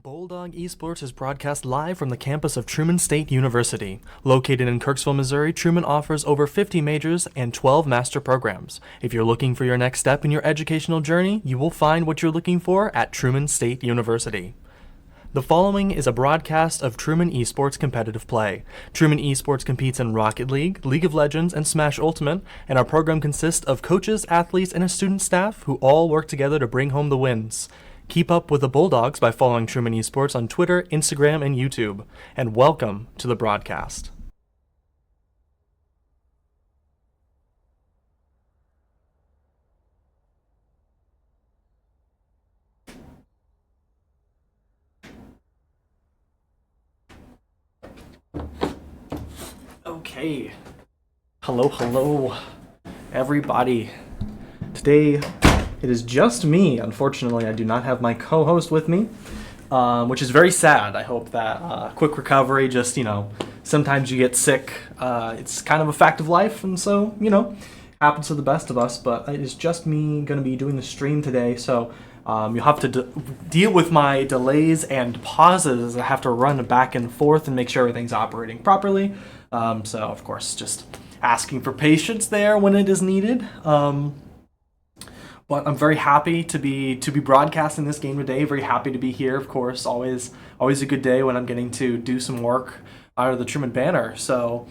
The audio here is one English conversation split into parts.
Bulldog Esports is broadcast live from the campus of Truman State University. Located in Kirksville, Missouri, Truman offers over 50 majors and 12 master programs. If you're looking for your next step in your educational journey, you will find what you're looking for at Truman State University. The following is a broadcast of Truman Esports competitive play. Truman Esports competes in Rocket League, League of Legends, and Smash Ultimate, and our program consists of coaches, athletes, and a student staff who all work together to bring home the wins. Keep up with the Bulldogs by following Truman Esports on Twitter, Instagram, and YouTube. And welcome to the broadcast. Okay. Hello, everybody. Today, it is just me. Unfortunately, I do not have my co-host with me, which is very sad. I hope that quick recovery, just, sometimes you get sick. It's kind of a fact of life, and so, happens to the best of us, but it is just me going to be doing the stream today, so you'll have to deal with my delays and pauses. I have to run back and forth and make sure everything's operating properly. So, of course, just asking for patience there when it is needed. But I'm very happy to be broadcasting this game today. Very happy to be here, of course. Always a good day when I'm getting to do some work out of the Truman banner. So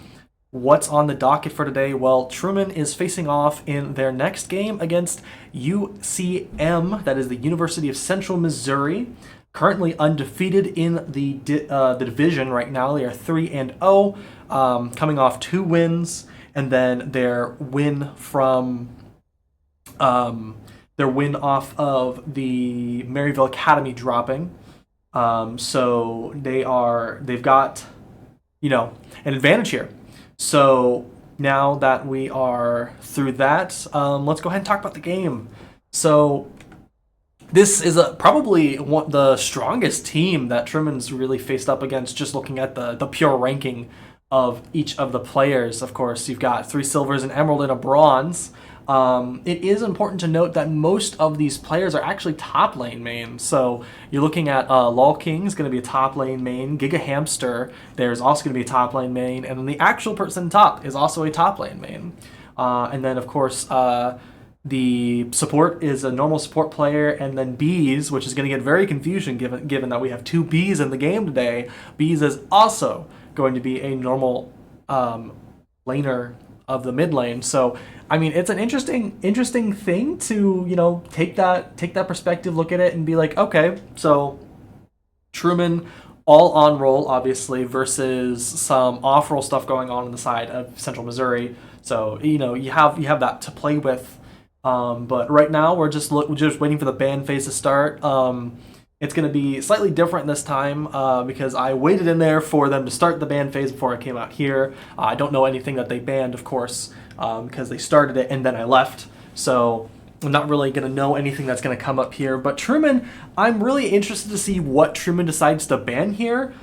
what's on the docket for today? Well, Truman is facing off in their next game against UCM, that is the University of Central Missouri. Currently undefeated in the division right now. They are 3-0, coming off 2 wins, and then their win from their win off of the Maryville Academy dropping. So they've got, an advantage here. So now that we are through that, let's go ahead and talk about the game. So this is probably the strongest team that Truman's really faced up against, just looking at the pure ranking of each of the players. Of course, you've got 3 silvers, an emerald, and a bronze. It is important to note that most of these players are actually top lane main. So you're looking at Lol King is going to be a top lane main. Giga Hamster, there's also going to be a top lane main. And then the actual person top is also a top lane main. And then, of course, the support is a normal support player. And then Bees, which is going to get very confusing given that we have 2 Bees in the game today. Bees is also going to be a normal laner of the mid lane. So it's an interesting thing to, take that perspective, look at it and be like, okay, so Truman all on roll, obviously, versus some off roll stuff going on the side of Central Missouri. So, you have that to play with. But right now we're just waiting for the ban phase to start. It's going to be slightly different this time because I waited in there for them to start the ban phase before I came out here. I don't know anything that they banned, of course, because they started it and then I left. So I'm not really going to know anything that's going to come up here. But Truman, I'm really interested to see what Truman decides to ban here.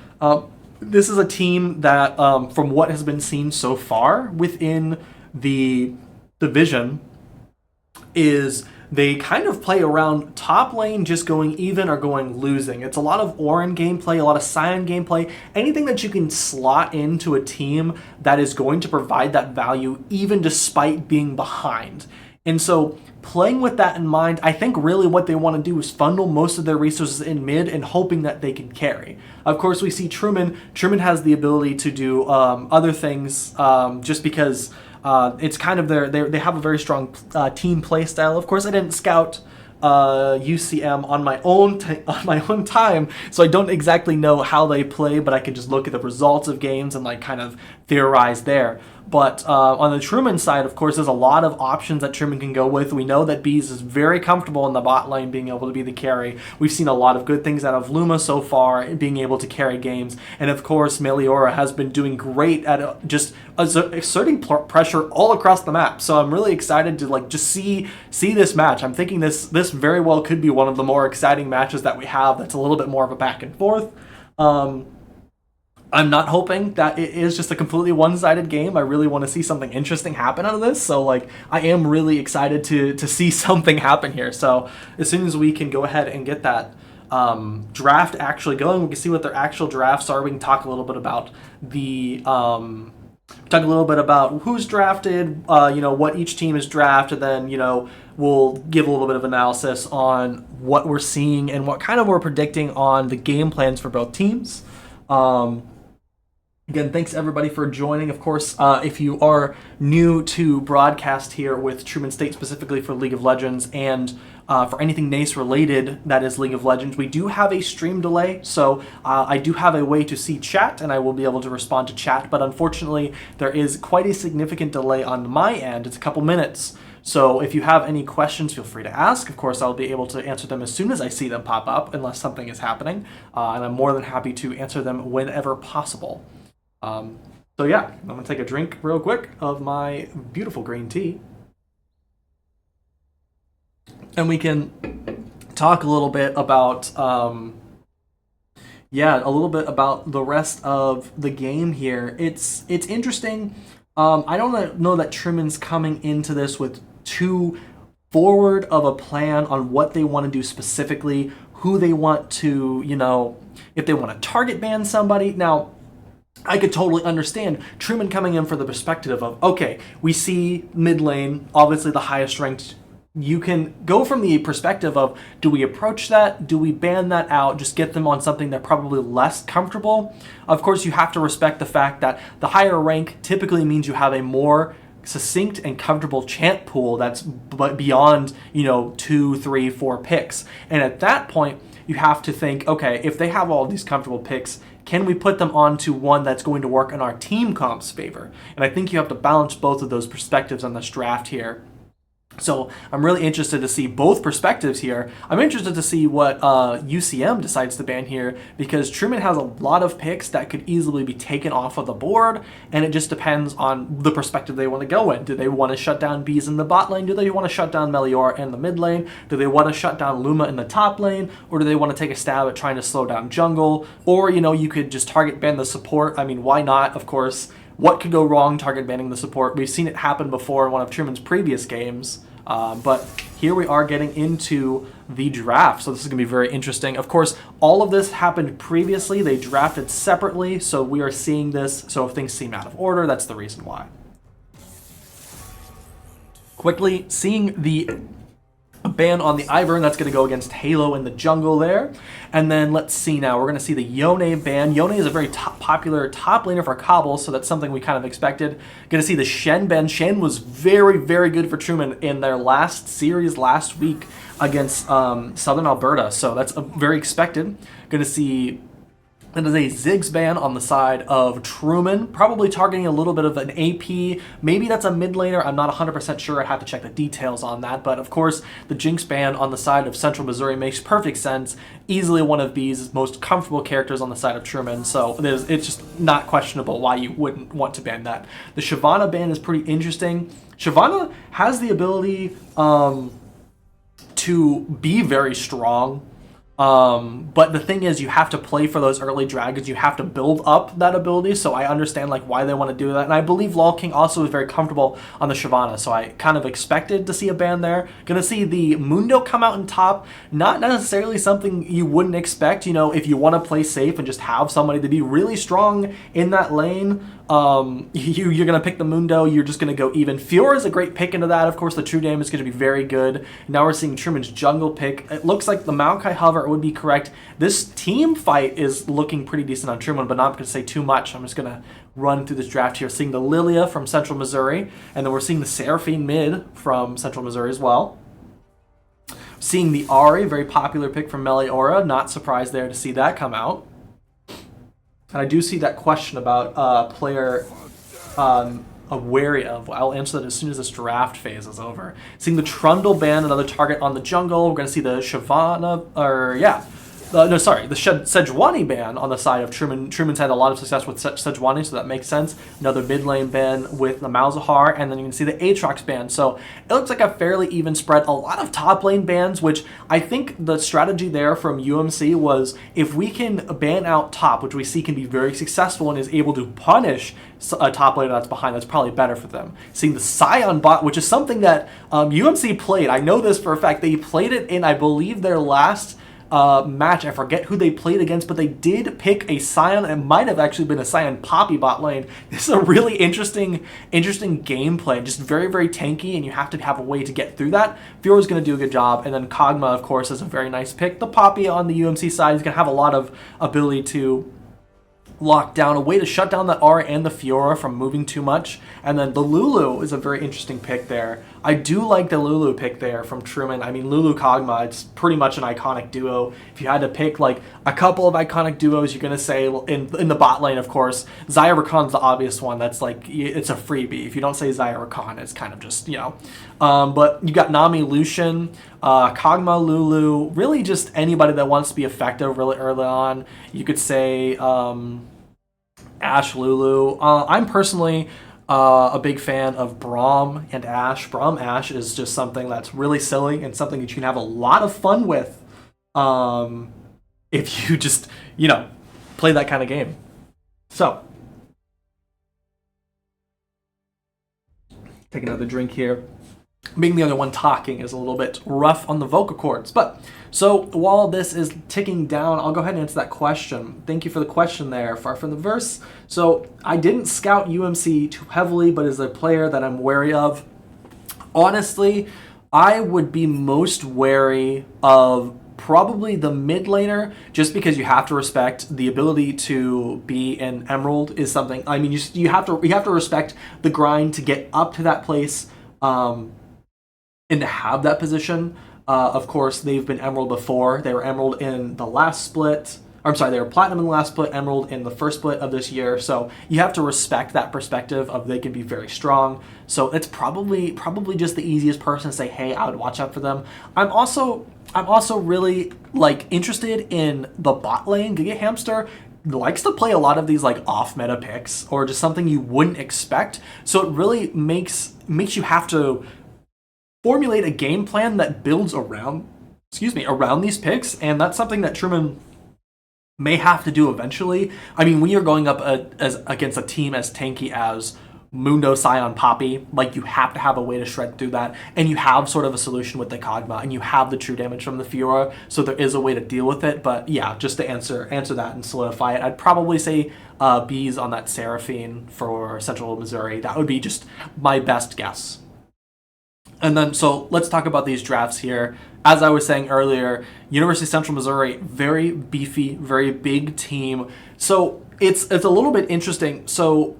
This is a team that, from what has been seen so far within the division, is they kind of play around top lane just going even or going losing. It's a lot of Orin gameplay, a lot of Cyan gameplay, anything that you can slot into a team that is going to provide that value even despite being behind. And so playing with that in mind, I think really what they want to do is funnel most of their resources in mid and hoping that they can carry. Of course, we see Truman has the ability to do other things just because it's kind of they have a very strong team play style. Of course, I didn't scout UCM on my own time, so I don't exactly know how they play, but I can just look at the results of games and kind of theorize there. But on the Truman side, of course, there's a lot of options that Truman can go with. We know that Bees is very comfortable in the bot lane being able to be the carry. We've seen a lot of good things out of Luma so far, being able to carry games. And of course, Meliora has been doing great at just exerting pressure all across the map. So I'm really excited to just see this match. I'm thinking this very well could be one of the more exciting matches that we have that's a little bit more of a back and forth. I'm not hoping that it is just a completely one-sided game. I really want to see something interesting happen out of this. So, I am really excited to see something happen here. So, as soon as we can go ahead and get that draft actually going. We can see what their actual drafts are. We can talk a little bit about the talk a little bit about who's drafted, what each team is drafted, then, we'll give a little bit of analysis on what we're seeing and what kind of we're predicting on the game plans for both teams. Again, thanks everybody for joining. Of course, if you are new to broadcast here with Truman State, specifically for League of Legends and for anything NACE related that is League of Legends, we do have a stream delay, so I do have a way to see chat and I will be able to respond to chat, but unfortunately there is quite a significant delay on my end. It's a couple minutes. So if you have any questions, feel free to ask. Of course, I'll be able to answer them as soon as I see them pop up, unless something is happening, and I'm more than happy to answer them whenever possible. So yeah, I'm going to take a drink real quick of my beautiful green tea. And we can talk a little bit about, a little bit about the rest of the game here. It's interesting. I don't know that Truman's coming into this with too forward of a plan on what they want to do specifically, who they want to, if they want to target ban somebody. Now, I could totally understand Truman coming in for the perspective of, okay, we see mid lane, obviously the highest ranked. You can go from the perspective of, do we approach that? Do we ban that out? Just get them on something they're probably less comfortable? Of course, you have to respect the fact that the higher rank typically means you have a more succinct and comfortable chant pool that's beyond, 2, 3, 4 picks. And at that point, you have to think, okay, if they have all these comfortable picks, can we put them onto one that's going to work in our team comp's favor? And I think you have to balance both of those perspectives on this draft here. So I'm really interested to see both perspectives here. I'm interested to see what UCM decides to ban here, because Truman has a lot of picks that could easily be taken off of the board, and it just depends on the perspective they want to go in. Do they want to shut down Bees in the bot lane? Do they want to shut down Meliora in the mid lane? Do they want to shut down Luma in the top lane? Or do they want to take a stab at trying to slow down jungle? Or, you could just target ban the support. I mean, why not, of course? What could go wrong target banning the support? We've seen it happen before in one of Truman's previous games. But here we are getting into the draft, so this is going to be very interesting. Of course, all of this happened previously. They drafted separately, so we are seeing this. So if things seem out of order, that's the reason why. Quickly, seeing the ban on the Ivern, that's going to go against Halo in the jungle there. And then let's see now, we're going to see the Yone ban. Yone is a very popular top laner for Cobble, so that's something we kind of expected. Going to see the Shen ban. Shen was very, very good for Truman in their last series last week against Southern Alberta, so that's very expected. Going to see That is a Ziggs ban on the side of Truman, probably targeting a little bit of an AP. Maybe that's a mid laner. I'm not 100% sure. I'd have to check the details on that. But of course, the Jinx ban on the side of Central Missouri makes perfect sense. Easily one of these most comfortable characters on the side of Truman. So it's just not questionable why you wouldn't want to ban that. The Shyvana ban is pretty interesting. Shyvana has the ability to be very strong. But the thing is, you have to play for those early dragons. You have to build up that ability, so I understand like why they want to do that. And I believe Law King also is very comfortable on the Shyvana, so I kind of expected to see a ban there. Gonna see the Mundo come out in top. Not necessarily something you wouldn't expect, you know, if you want to play safe and just have somebody to be really strong in that lane. You're going to pick the Mundo, you're just going to go even. Fiora is a great pick into that. Of course, the True Dam is going to be very good. Now we're seeing Truman's jungle pick. It looks like the Maokai hover would be correct. This team fight is looking pretty decent on Truman, but not going to say too much. I'm just going to run through this draft here. Seeing the Lilia from Central Missouri, and then we're seeing the Seraphine mid from Central Missouri as well. Seeing the Ahri, very popular pick from Meliora. Not surprised there to see that come out. And I do see that question about player wary of. I'll answer that as soon as this draft phase is over. Seeing the Trundle ban, another target on the jungle. We're going to see the Shyvana, the Sejuani ban on the side of Truman. Truman's had a lot of success with Sejuani, so that makes sense. Another mid lane ban with the Malzahar, and then you can see the Aatrox ban. So it looks like a fairly even spread. A lot of top lane bans, which I think the strategy there from UMC was if we can ban out top, which we see can be very successful and is able to punish a top laner that's behind, that's probably better for them. Seeing the Scion bot, which is something that UMC played. I know this for a fact. They played it in, I believe, their last match. I forget who they played against, but they did pick a Scion. It might have actually been a Scion Poppy bot lane. This is a really interesting gameplay. Just very, very tanky, and you have to have a way to get through that. Fiora's going to do a good job, and then Kog'Maw, of course, is a very nice pick. The Poppy on the UMC side is going to have a lot of ability to lock down, a way to shut down the R and the Fiora from moving too much. And then the Lulu is a very interesting pick there. I do like the Lulu pick there from Truman. I mean, Lulu Kog'Maw, it's pretty much an iconic duo. If you had to pick like a couple of iconic duos, you're gonna say in the bot lane, of course, Xayah Rakan's the obvious one. That's like, it's a freebie. If you don't say Xayah Rakan, it's kind of just, you know. But you got Nami, Lucian, Kog'Maw, Lulu, really just anybody that wants to be effective really early on. You could say Ashe, Lulu. I'm personally a big fan of Braum and Ashe. Braum Ashe is just something that's really silly and something that you can have a lot of fun with if you just, you know, play that kind of game. So, take another drink here. Being the other one talking is a little bit rough on the vocal cords. But, so while this is ticking down, I'll go ahead and answer that question. Thank you for the question there, Far From the Verse. So, I didn't scout UMC too heavily, but as a player that I'm wary of, honestly, I would be most wary of probably the mid laner, just because you have to respect the ability to be an Emerald is something. I mean, you have to respect the grind to get up to that place. And to have that position. Of course, they've been Emerald before. They were Emerald in the last split. Or, I'm sorry, they were Platinum in the last split, Emerald in the first split of this year. So you have to respect that perspective of they can be very strong. So it's probably just the easiest person to say, hey, I would watch out for them. I'm also really like interested in the bot lane. Giga Hamster likes to play a lot of these like off meta picks or just something you wouldn't expect. So it really makes you have to formulate a game plan that builds around these picks, and that's something that Truman may have to do eventually. I mean, when you're going up against a team as tanky as Mundo, Scion, Poppy, like you have to have a way to shred through that, and you have sort of a solution with the Kog'Maw, and you have the true damage from the Fiora, so there is a way to deal with it. But yeah, just to answer that and solidify it, I'd probably say B's on that Seraphine for Central Missouri. That would be just my best guess. And then, so let's talk about these drafts here. As I was saying earlier, University of Central Missouri, very beefy, very big team. So it's a little bit interesting. So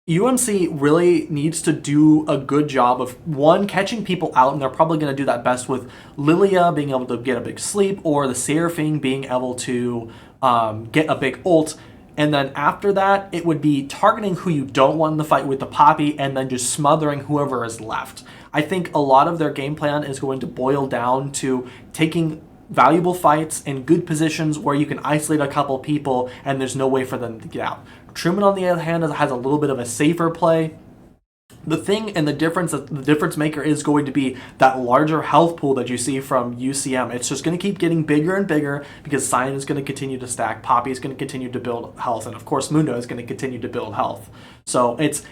UMC really needs to do a good job of, one, catching people out, and they're probably going to do that best with Lilia being able to get a big sleep, or the Seraphine being able to get a big ult. And then after that, it would be targeting who you don't want in the fight with the Poppy, and then just smothering whoever is left. I think a lot of their game plan is going to boil down to taking valuable fights in good positions where you can isolate a couple people and there's no way for them to get out. Truman, on the other hand, has a little bit of a safer play. The thing and the difference maker is going to be that larger health pool that you see from UCM. It's just going to keep getting bigger and bigger because Scion is going to continue to stack, Poppy is going to continue to build health, and of course Mundo is going to continue to build health. So it's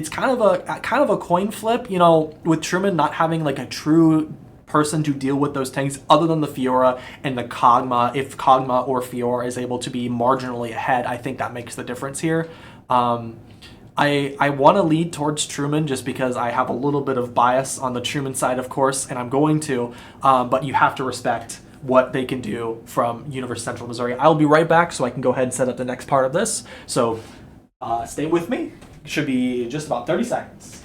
kind of a coin flip, you know, with Truman not having like a true person to deal with those tanks other than the Fiora and the Kog'Maw. If Kog'Maw or Fiora is able to be marginally ahead, I think that makes the difference here. I want to lead towards Truman just because I have a little bit of bias on the Truman side, of course, and I'm going to, but you have to respect what they can do from University of Central Missouri. I'll be right back so I can go ahead and set up the next part of this. So stay with me. It should be just about 30 seconds.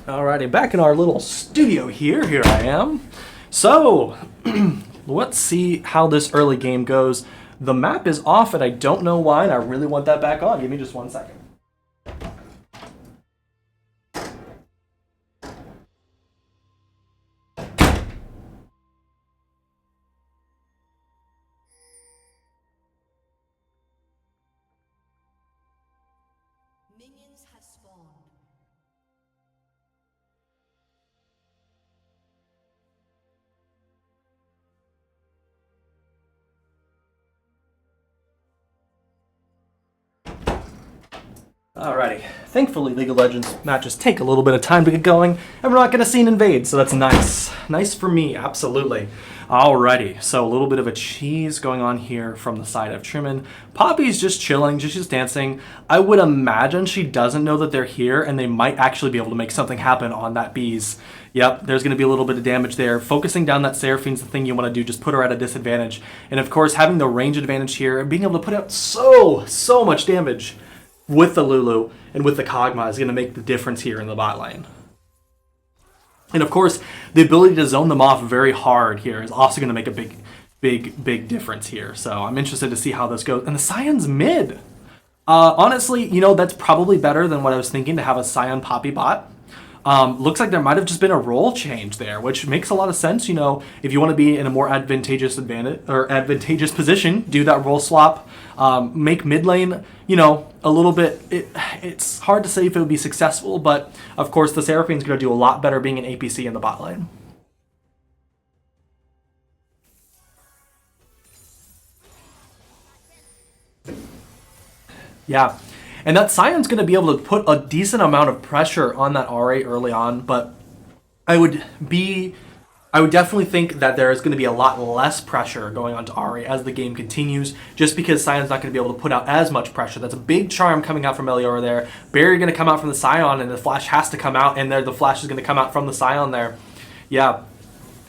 Alrighty, back in our little studio here. Here I am. So, let's see how this early game goes. The map is off, and I don't know why, and I really want that back on. Give me just 1 second. Minions have spawned. Alrighty. Thankfully, League of Legends matches take a little bit of time to get going, and we're not going to see an invade, so that's nice. Nice for me, absolutely. Alrighty, so a little bit of a cheese going on here from the side of Truman. Poppy's just chilling, just dancing. I would imagine she doesn't know that they're here, and they might actually be able to make something happen on that bees. Yep, there's going to be a little bit of damage there. Focusing down that Seraphine's the thing you want to do, just put her at a disadvantage. And of course, having the range advantage here, and being able to put out so much damage with the Lulu and with the Kog'Maw is going to make the difference here in the bot lane. And of course, the ability to zone them off very hard here is also going to make a big difference here. So I'm interested to see how this goes. And the Scion's mid. Honestly, you know, that's probably better than what I was thinking, to have a Scion Poppy bot. Looks like there might have just been a role change there, which makes a lot of sense. You know, if you want to be in a more advantageous position, do that role swap. Make mid lane, you know, a little bit. It's hard to say if it would be successful, but of course the Seraphine's going to do a lot better being an APC in the bot lane. Yeah. And that Scion's going to be able to put a decent amount of pressure on that RA early on, but I would definitely think that there is going to be a lot less pressure going on to RA as the game continues, just because Scion's not going to be able to put out as much pressure. That's a big charm coming out from Eliora there. Barrier going to come out from the Scion, and the flash has to come out, and there the flash is going to come out from the Scion there. Yeah.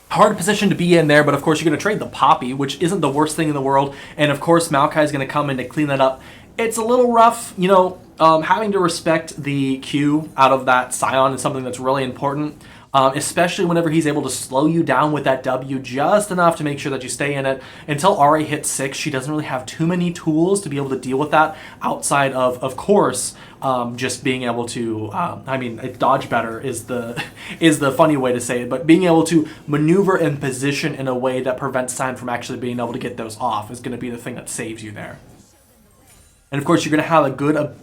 Hard position to be in there, but of course you're going to trade the Poppy, which isn't the worst thing in the world, and of course Maokai is going to come in to clean that up. It's a little rough, you know, having to respect the Q out of that Scion is something that's really important, especially whenever he's able to slow you down with that W just enough to make sure that you stay in it. Until RA hits 6, she doesn't really have too many tools to be able to deal with that, outside of course, just being able to, I mean, dodge better is the funny way to say it, but being able to maneuver and position in a way that prevents Scion from actually being able to get those off is going to be the thing that saves you there. And of course, you're going to have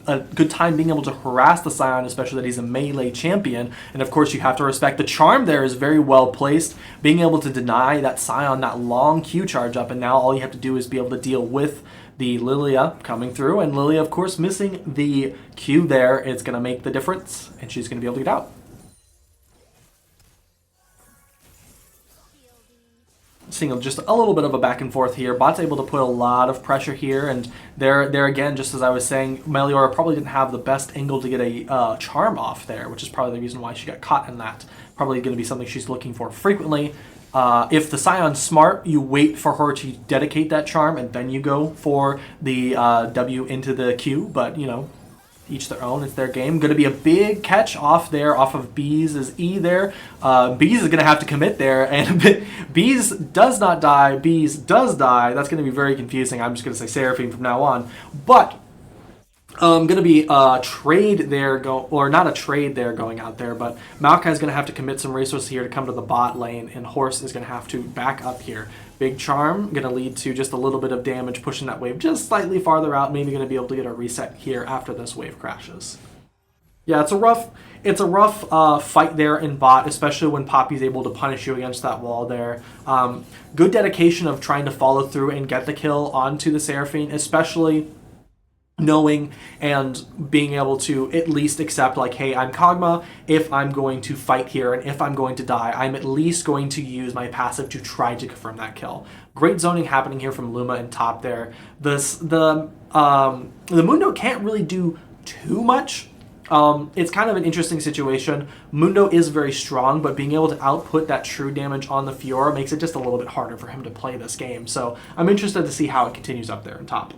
a good time being able to harass the Scion, especially that he's a melee champion. And of course, you have to respect the charm there is very well placed. Being able to deny that Scion that long Q charge up, and now all you have to do is be able to deal with the Lilia coming through. And Lilia, of course, missing the Q there, it's going to make the difference, and she's going to be able to get out. Seeing just a little bit of a back and forth here. Bot's able to put a lot of pressure here, and there again, just as I was saying, Meliora probably didn't have the best angle to get a charm off there, which is probably the reason why she got caught in that. Probably going to be something she's looking for frequently. If the Scion's smart, you wait for her to dedicate that charm, and then you go for the W into the Q, but you know, each their own, it's their game. Going to be a big catch off there, off of Bees' E there. Bees is going to have to commit there, and Bees does not die, Bees does die. That's going to be very confusing. I'm just going to say Seraphine from now on. But going to be a trade there, or not a trade there going out there, but Maokai is going to have to commit some resources here to come to the bot lane, and Horse is going to have to back up here. Big charm, going to lead to just a little bit of damage, pushing that wave just slightly farther out, maybe going to be able to get a reset here after this wave crashes. Yeah, it's a rough fight there in bot, especially when Poppy's able to punish you against that wall there. Good dedication of trying to follow through and get the kill onto the Seraphine, especially knowing and being able to at least accept, like, hey, I'm Kog'Maw. If I'm going to fight here and if I'm going to die, I'm at least going to use my passive to try to confirm that kill. Great zoning happening here from Luma and top there. The Mundo can't really do too much. It's kind of an interesting situation. Mundo is very strong, but being able to output that true damage on the Fiora makes it just a little bit harder for him to play this game. So I'm interested to see how it continues up there in top.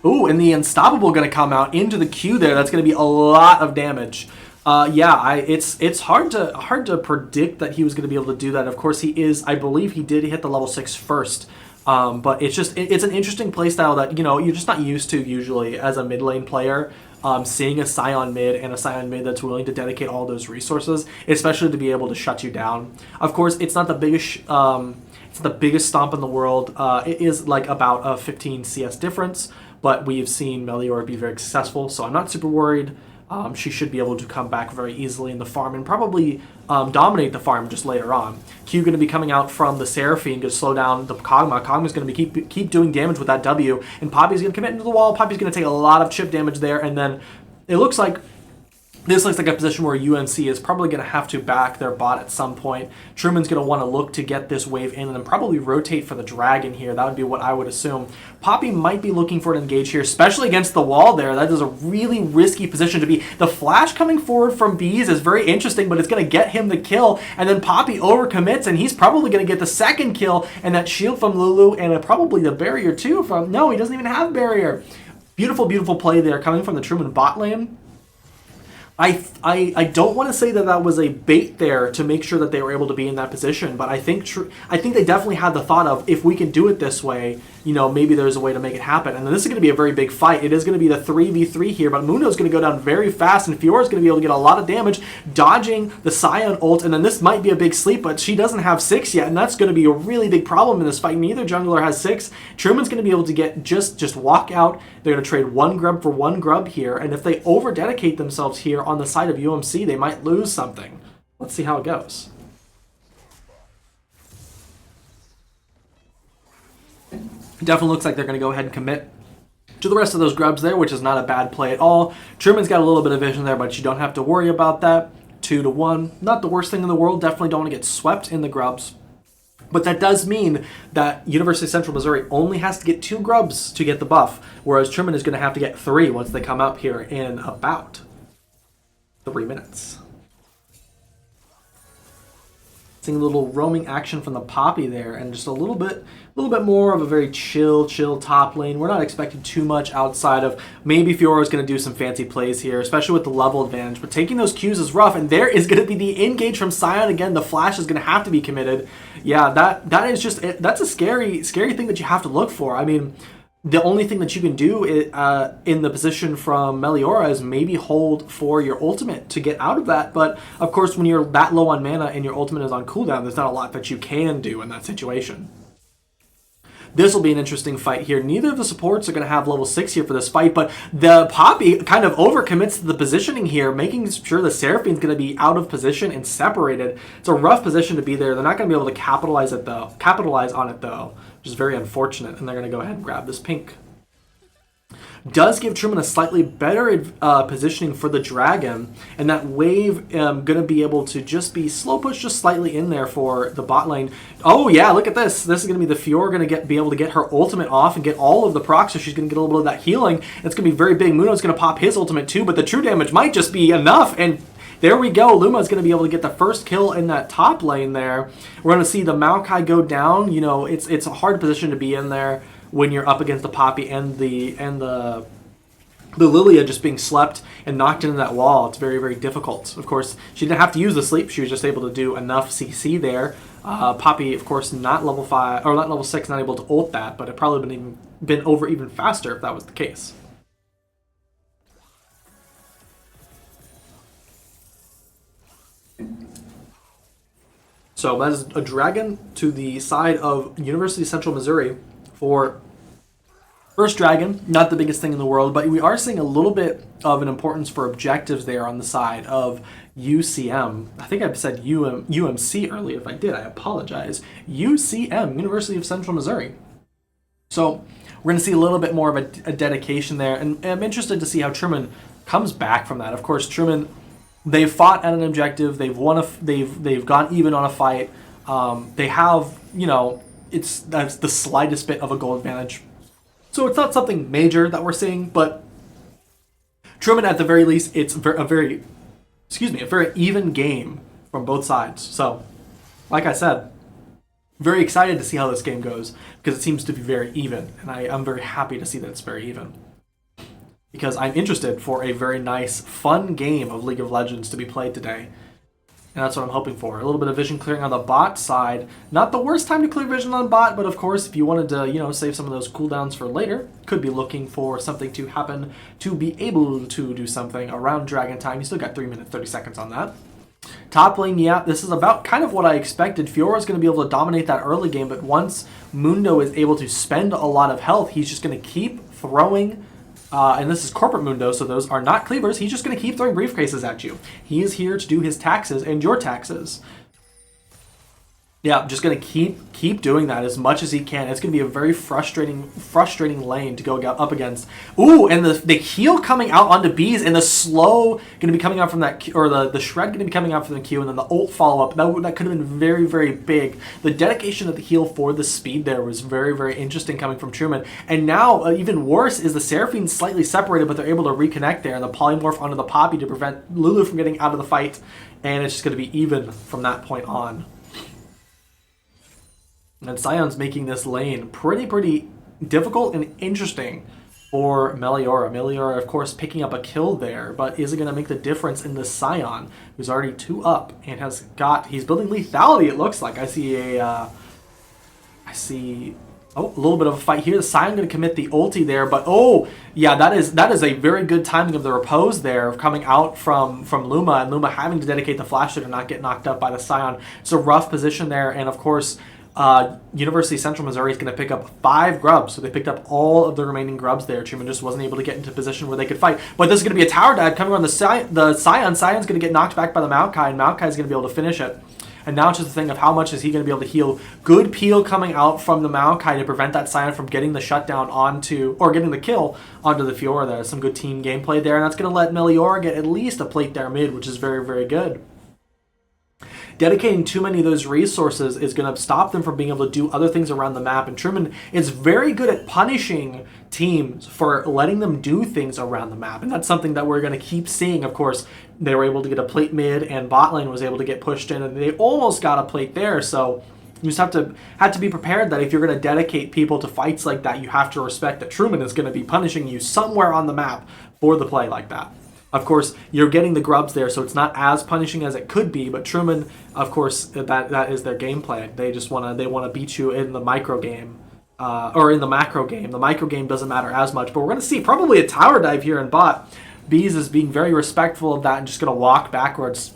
Ooh, and the Unstoppable going to come out into the Q there. That's going to be a lot of damage. Yeah, it's hard to predict that he was going to be able to do that. Of course, he is. I believe he did hit the level 6 first. But it's an interesting playstyle that you're just not used to usually as a mid lane player. Seeing a Scion mid and a Scion mid that's willing to dedicate all those resources, especially to be able to shut you down. Of course, it's not the biggest. It's the biggest stomp in the world. It is like about a 15 CS difference, but we've seen Meliora be very successful, so I'm not super worried. She should be able to come back very easily in the farm and probably dominate the farm just later on. Q going to be coming out from the Seraphine to slow down the Kog'Maw. Kog'Maw's going to be keep doing damage with that W, and Poppy's going to commit into the wall. Poppy's going to take a lot of chip damage there, and then it looks like this looks like a position where UMC is probably going to have to back their bot at some point. Truman's going to want to look to get this wave in and then probably rotate for the dragon here. That would be what I would assume. Poppy might be looking for an engage here, especially against the wall there. That is a really risky position to be. The flash coming forward from Bees is very interesting, but it's going to get him the kill. And then Poppy overcommits, and he's probably going to get the second kill. And that shield from Lulu and probably the barrier too from... No, he doesn't even have barrier. Beautiful, beautiful play there coming from the Truman bot lane. I don't want to say that that was a bait there to make sure that they were able to be in that position, but I think they definitely had the thought of, if we can do it this way, maybe there's a way to make it happen. And then this is going to be a very big fight. It is going to be the 3v3 here, but Mundo's going to go down very fast, and Fiora's going to be able to get a lot of damage, dodging the Scion ult, and then this might be a big sleep, but she doesn't have 6 yet, and that's going to be a really big problem in this fight. Neither jungler has 6. Truman's going to be able to get just walk out. They're going to trade 1 grub for 1 grub here, and if they over-dedicate themselves here on the side of UMC, they might lose something. Let's see how it goes. It definitely looks like they're going to go ahead and commit to the rest of those grubs there, which is not a bad play at all. Truman's got a little bit of vision there, but you don't have to worry about that. 2-1. Not the worst thing in the world. Definitely don't want to get swept in the grubs. But that does mean that University of Central Missouri only has to get 2 grubs to get the buff, whereas Truman is going to have to get 3 once they come up here in about 3 minutes. Seeing a little roaming action from the Poppy there, and just a little bit more of a very chill top lane. We're not expecting too much outside of maybe Fiora's going to do some fancy plays here, especially with the level advantage. But taking those Qs is rough, and there is going to be the engage from Scion again. The flash is going to have to be committed. Yeah, that's a scary thing that you have to look for. I mean, the only thing that you can do in the position from Meliora is maybe hold for your ultimate to get out of that. But, of course, when you're that low on mana and your ultimate is on cooldown, there's not a lot that you can do in that situation. This will be an interesting fight here. Neither of the supports are going to have level 6 here for this fight, but the Poppy kind of overcommits to the positioning here, making sure the Seraphine's going to be out of position and separated. It's a rough position to be there. They're not going to be able to capitalize on it, though, which is very unfortunate, and they're going to go ahead and grab this pink. Does give Truman a slightly better positioning for the dragon, and that wave going to be able to just be slow push just slightly in there for the bot lane. Oh yeah, look at this. This is going to be the Fiora going to be able to get her ultimate off and get all of the procs, so she's going to get a little bit of that healing. It's going to be very big. Muno's going to pop his ultimate too, but the true damage might just be enough, and there we go. Luma's going to be able to get the first kill in that top lane there. We're going to see the Maokai go down. It's a hard position to be in there when you're up against the Poppy and the Lilia just being slept and knocked into that wall. It's very, very difficult. Of course, she didn't have to use the sleep. She was just able to do enough CC there. Poppy, of course, not level 5 or not level 6, not able to ult that, but it probably been over even faster if that was the case. So that is a dragon to the side of University of Central Missouri for first dragon. Not the biggest thing in the world, but we are seeing a little bit of an importance for objectives there on the side of UCM. I think I said UMC earlier. If I did, I apologize. UCM, University of Central Missouri. So we're going to see a little bit more of a dedication there, and I'm interested to see how Truman comes back from that. Of course, Truman, they've fought at an objective. They've won. They've gone even on a fight. They have, that's the slightest bit of a goal advantage. So it's not something major that we're seeing, but Truman, at the very least, it's a very even game from both sides. So, like I said, very excited to see how this game goes because it seems to be very even, and I'm very happy to see that it's very even. because I'm interested for a very nice, fun game of League of Legends to be played today. And that's what I'm hoping for. A little bit of vision clearing on the bot side. Not the worst time to clear vision on bot, but of course, if you wanted to, save some of those cooldowns for later, could be looking for something to happen to be able to do something around Dragon time. You still got 3 minutes, 30 seconds on that. Top lane, yeah, this is about kind of what I expected. Fiora's going to be able to dominate that early game, but once Mundo is able to spend a lot of health, he's just going to keep throwing. And this is Corporate Mundo, so those are not cleavers. He's just going to keep throwing briefcases at you. He is here to do his taxes and your taxes. Yeah, just going to keep doing that as much as he can. It's going to be a very frustrating lane to go up against. Ooh, and the heal coming out onto Bees, and the slow going to be coming out from that, or the shred going to be coming out from the Q, and then the ult follow-up. That could have been very, very big. The dedication of the heal for the speed there was very, very interesting coming from Truman. And now, even worse, is the Seraphine slightly separated, but they're able to reconnect there, and the polymorph onto the Poppy to prevent Lulu from getting out of the fight. And it's just going to be even from that point on. And Sion's making this lane pretty difficult and interesting for Meliora. Meliora, of course, picking up a kill there, but is it going to make the difference in this Sion, who's already 2 up and he's building lethality, it looks like. I see a little bit of a fight here. The Sion going to commit the ulti there, but oh, yeah, that is a very good timing of the repose there, of coming out from Luma, and Luma having to dedicate the flash to not get knocked up by the Sion. It's a rough position there, and of course, University Central Missouri is going to pick up 5 grubs, so they picked up all of the remaining grubs there. Truman just wasn't able to get into position where they could fight. But this is going to be a tower dive coming on the Sion. Sion's going to get knocked back by the Maokai, and Maokai is going to be able to finish it. And now it's just a thing of how much is he going to be able to heal. Good peel coming out from the Maokai to prevent that Sion from getting the shutdown getting the kill onto the Fiora there. Some good team gameplay there, and that's going to let Meliora get at least a plate there mid, which is very, very good. Dedicating too many of those resources is going to stop them from being able to do other things around the map. And Truman is very good at punishing teams for letting them do things around the map. And that's something that we're going to keep seeing. Of course, they were able to get a plate mid, and bot lane was able to get pushed in, and they almost got a plate there. So you just have to be prepared that if you're going to dedicate people to fights like that, you have to respect that Truman is going to be punishing you somewhere on the map for the play like that. Of course, you're getting the grubs there, so it's not as punishing as it could be. But Truman, of course, that is their game plan. They just want to beat you in the micro game, or in the macro game. The micro game doesn't matter as much. But we're going to see probably a tower dive here in bot. Bees is being very respectful of that and just going to walk backwards.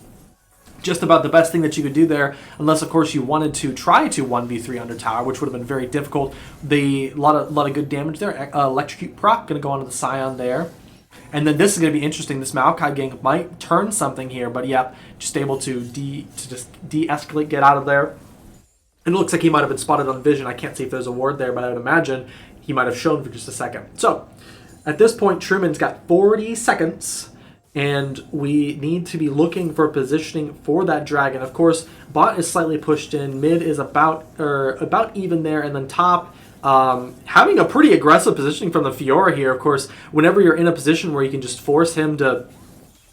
Just about the best thing that you could do there, unless of course you wanted to try to 1v3 under tower, which would have been very difficult. A lot of good damage there. Electrocute proc going to go onto the Sion there. And then this is going to be interesting. This Maokai gank might turn something here, but yep, just able to just de-escalate, get out of there. And it looks like he might have been spotted on vision. I can't see if there's a ward there, but I would imagine he might have shown for just a second. So at this point, Truman's got 40 seconds, and we need to be looking for positioning for that dragon. Of course, bot is slightly pushed in, mid is about even there, and then top. Having a pretty aggressive positioning from the Fiora here. Of course, whenever you're in a position where you can just force him to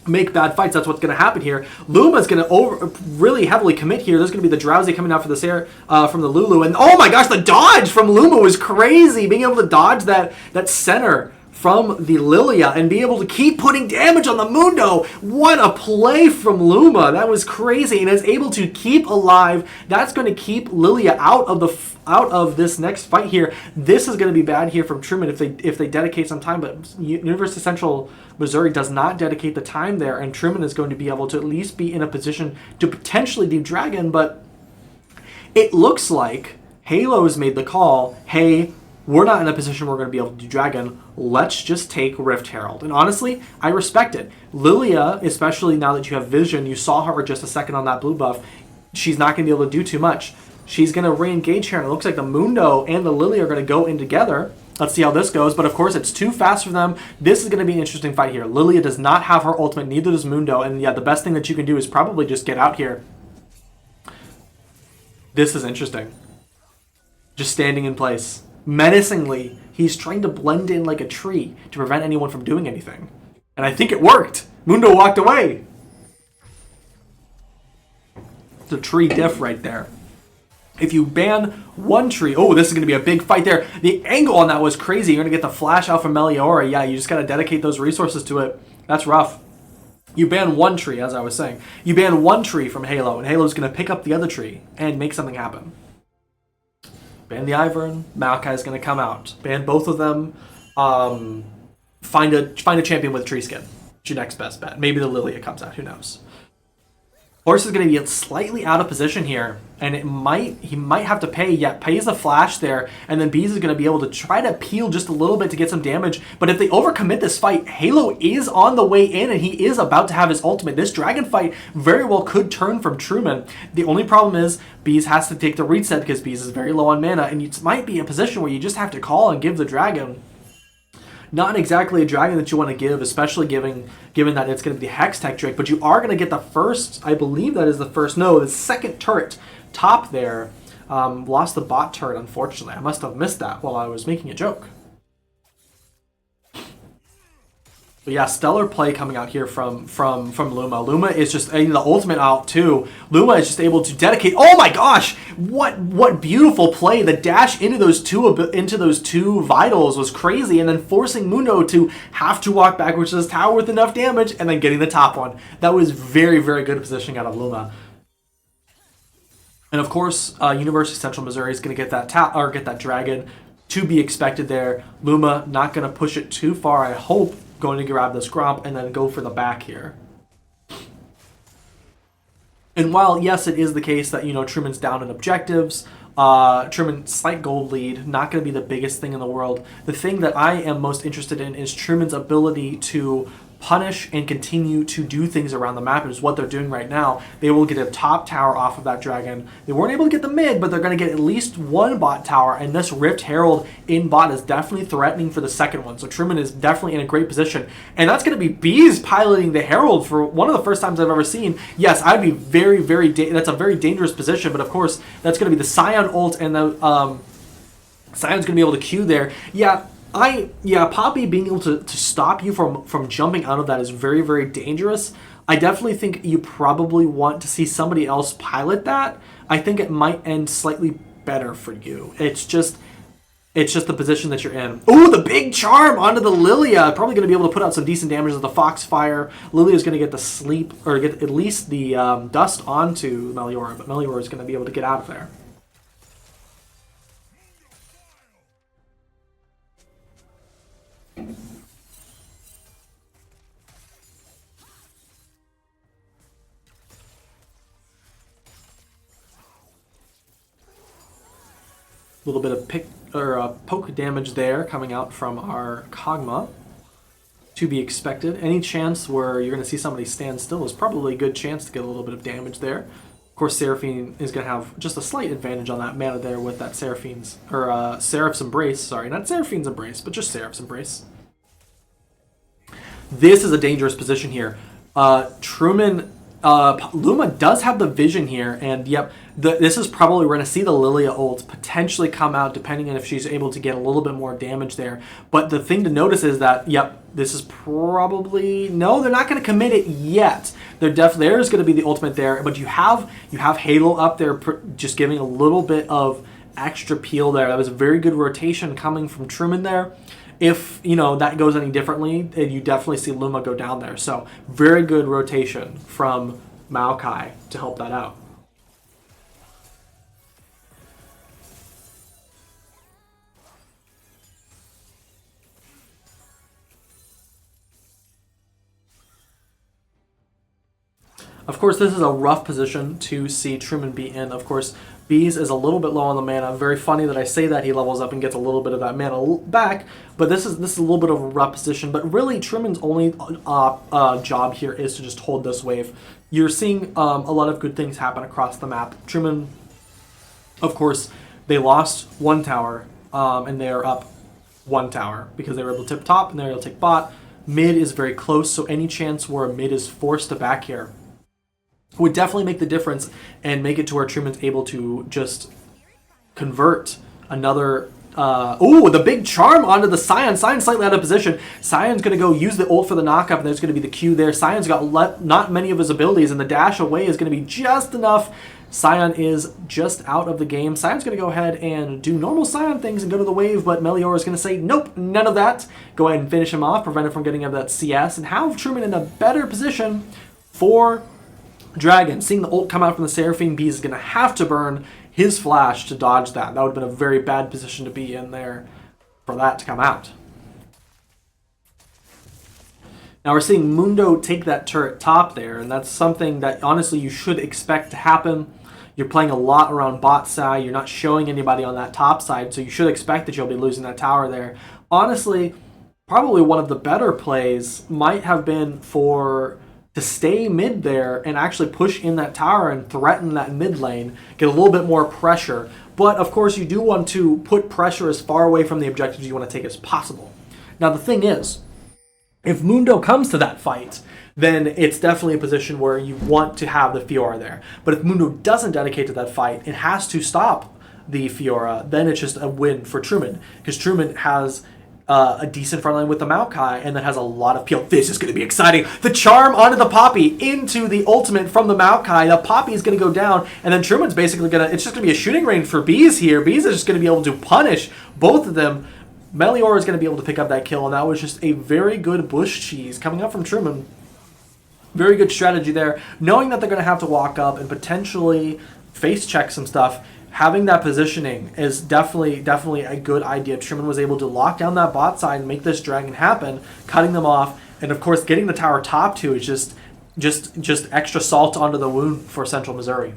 make bad fights, that's what's going to happen here. Luma's going to really heavily commit here. There's going to be the Drowsy coming out for the from the Lulu. And oh my gosh, the dodge from Luma was crazy. Being able to dodge that center from the Lilia and be able to keep putting damage on the Mundo. What a play from Luma. That was crazy, and is able to keep alive. That's going to keep Lilia out of this next fight here. This is going to be bad here from Truman if they dedicate some time, but University of Central Missouri does not dedicate the time there, and Truman is going to be able to at least be in a position to potentially do Dragon, but it looks like Halo has made the call, hey, we're not in a position where we're going to be able to do Dragon. Let's just take Rift Herald. And honestly, I respect it. Lilia, especially now that you have Vision, you saw her for just a second on that blue buff, she's not going to be able to do too much. She's going to re-engage here, and it looks like the Mundo and the Lilia are going to go in together. Let's see how this goes, but of course it's too fast for them. This is going to be an interesting fight here. Lilia does not have her ultimate, neither does Mundo, and yeah, the best thing that you can do is probably just get out here. This is interesting. Just standing in place. Menacingly, he's trying to blend in like a tree to prevent anyone from doing anything. And I think it worked. Mundo walked away. It's a tree diff right there. If you ban one tree, oh, this is going to be a big fight there. The angle on that was crazy. You're going to get the flash out from Meliora. Yeah, you just got to dedicate those resources to it. That's rough. You ban one tree, as I was saying. You ban one tree from Halo, and Halo's going to pick up the other tree and make something happen. Ban the Ivern, Maokai's going to come out. Ban both of them. Find a champion with a tree skin. It's your next best bet. Maybe the Lilia comes out. Who knows? Horse is going to be slightly out of position here, and he might have to pay. Yeah, pays the flash there, and then Bees is going to be able to try to peel just a little bit to get some damage. But if they overcommit this fight, Halo is on the way in, and he is about to have his ultimate. This dragon fight very well could turn from Truman. The only problem is Bees has to take the reset because Bees is very low on mana, and it might be a position where you just have to call and give the dragon. Not exactly a dragon that you want to give, especially given that it's going to be the Hextech Drake, but you are going to get the first, I believe that is the first, no, the second turret top there. Lost the bot turret, unfortunately. I must have missed that while I was making a joke. But yeah, stellar play coming out here from Luma. Luma is just the ultimate out too. Luma is just able to dedicate. Oh my gosh, what beautiful play! The dash into those two vitals was crazy, and then forcing Mundo to have to walk backwards to this tower with enough damage, and then getting the top one. That was very, very good positioning out of Luma. And of course, University of Central Missouri is going to get that get that dragon. To be expected there. Luma not going to push it too far. I hope. Going to grab this Gromp and then go for the back here. And while, yes, it is the case that, Truman's down in objectives, Truman, slight gold lead, not going to be the biggest thing in the world. The thing that I am most interested in is Truman's ability to punish and continue to do things around the map, is what they're doing right now. They will get a top tower off of that dragon. They weren't able to get the mid, but they're going to get at least one bot tower, and this Rift Herald in bot is definitely threatening for the second one. So Truman is definitely in a great position, and that's going to be Bees piloting the Herald for one of the first times I've ever seen. Yes, I'd be very, very, that's a very dangerous position, but of course, that's going to be the Scion ult, and the Scion's going to be able to Q there. Poppy being able to stop you from jumping out of that is very, very dangerous. I definitely think you probably want to see somebody else pilot that. I think it might end slightly better for you. It's just the position that you're in. Ooh, the big charm onto the Lilia. Probably going to be able to put out some decent damage with the Foxfire. Lilia's going to get the sleep, or get at least the dust onto Meliora, but Meliora is going to be able to get out of there. A little bit of poke damage there coming out from our Kog'Maw. To be expected. Any chance where you're going to see somebody stand still is probably a good chance to get a little bit of damage there. Of course, Seraphine is going to have just a slight advantage on that mana there with that Seraph's Embrace. Sorry, not Seraphine's Embrace, but just Seraph's Embrace. This is a dangerous position here. Truman... Luma does have the vision here, and yep, this is probably we're going to see the Lilia ult potentially come out, depending on if she's able to get a little bit more damage there. But the thing to notice is that, yep, this is probably... No, they're not going to commit it yet. There's going to be the ultimate there, but you have Halo up there just giving a little bit of extra peel there. That was a very good rotation coming from Truman there. If, that goes any differently, you definitely see Luma go down there. So, very good rotation from Maokai to help that out. Of course, this is a rough position to see Truman be in. Of course, Bees is a little bit low on the mana. Very funny that I say that. He levels up and gets a little bit of that mana back, but this is a little bit of a rough position. But really, Truman's only job here is to just hold this wave. You're seeing a lot of good things happen across the map. Truman, of course, they lost one tower, and they are up one tower because they were able to tip top and they were able to take bot. Mid is very close, so any chance where mid is forced to back here would definitely make the difference and make it to where Truman's able to just convert another the big charm onto the Scion. Scion's slightly out of position. Scion's going to go use the ult for the knockup, and there's going to be the Q there. Scion's got not many of his abilities, and the dash away is going to be just enough. Scion is just out of the game. Scion's going to go ahead and do normal Scion things and go to the wave, but Melior is going to say, nope, none of that. Go ahead and finish him off, prevent him from getting that CS, and have Truman in a better position for Dragon. Seeing the ult come out from the Seraphine, Bees is going to have to burn his flash to dodge that. That would have been a very bad position to be in there for that to come out. Now we're seeing Mundo take that turret top there, and that's something that honestly you should expect to happen. You're playing a lot around bot side. You're not showing anybody on that top side, so you should expect that you'll be losing that tower there. Honestly, probably one of the better plays might have been to stay mid there and actually push in that tower and threaten that mid lane, get a little bit more pressure. But of course, you do want to put pressure as far away from the objectives you want to take as possible. Now the thing is, if Mundo comes to that fight, then it's definitely a position where you want to have the Fiora there. But if Mundo doesn't dedicate to that fight, it has to stop the Fiora, then it's just a win for Truman. Because Truman has a decent front line with the Maokai, and then has a lot of peel. This is going to be exciting. The charm onto the Poppy, into the ultimate from the Maokai. The Poppy is going to go down, and then Truman's basically it's just going to be a shooting range for Bees here. Bees is just going to be able to punish both of them. Melior is going to be able to pick up that kill, and that was just a very good bush cheese coming up from Truman. Very good strategy there. Knowing that they're going to have to walk up and potentially face check some stuff, having that positioning is definitely a good idea. Truman was able to lock down that bot side and make this dragon happen, cutting them off, and of course getting the tower top two is just extra salt onto the wound for Central Missouri.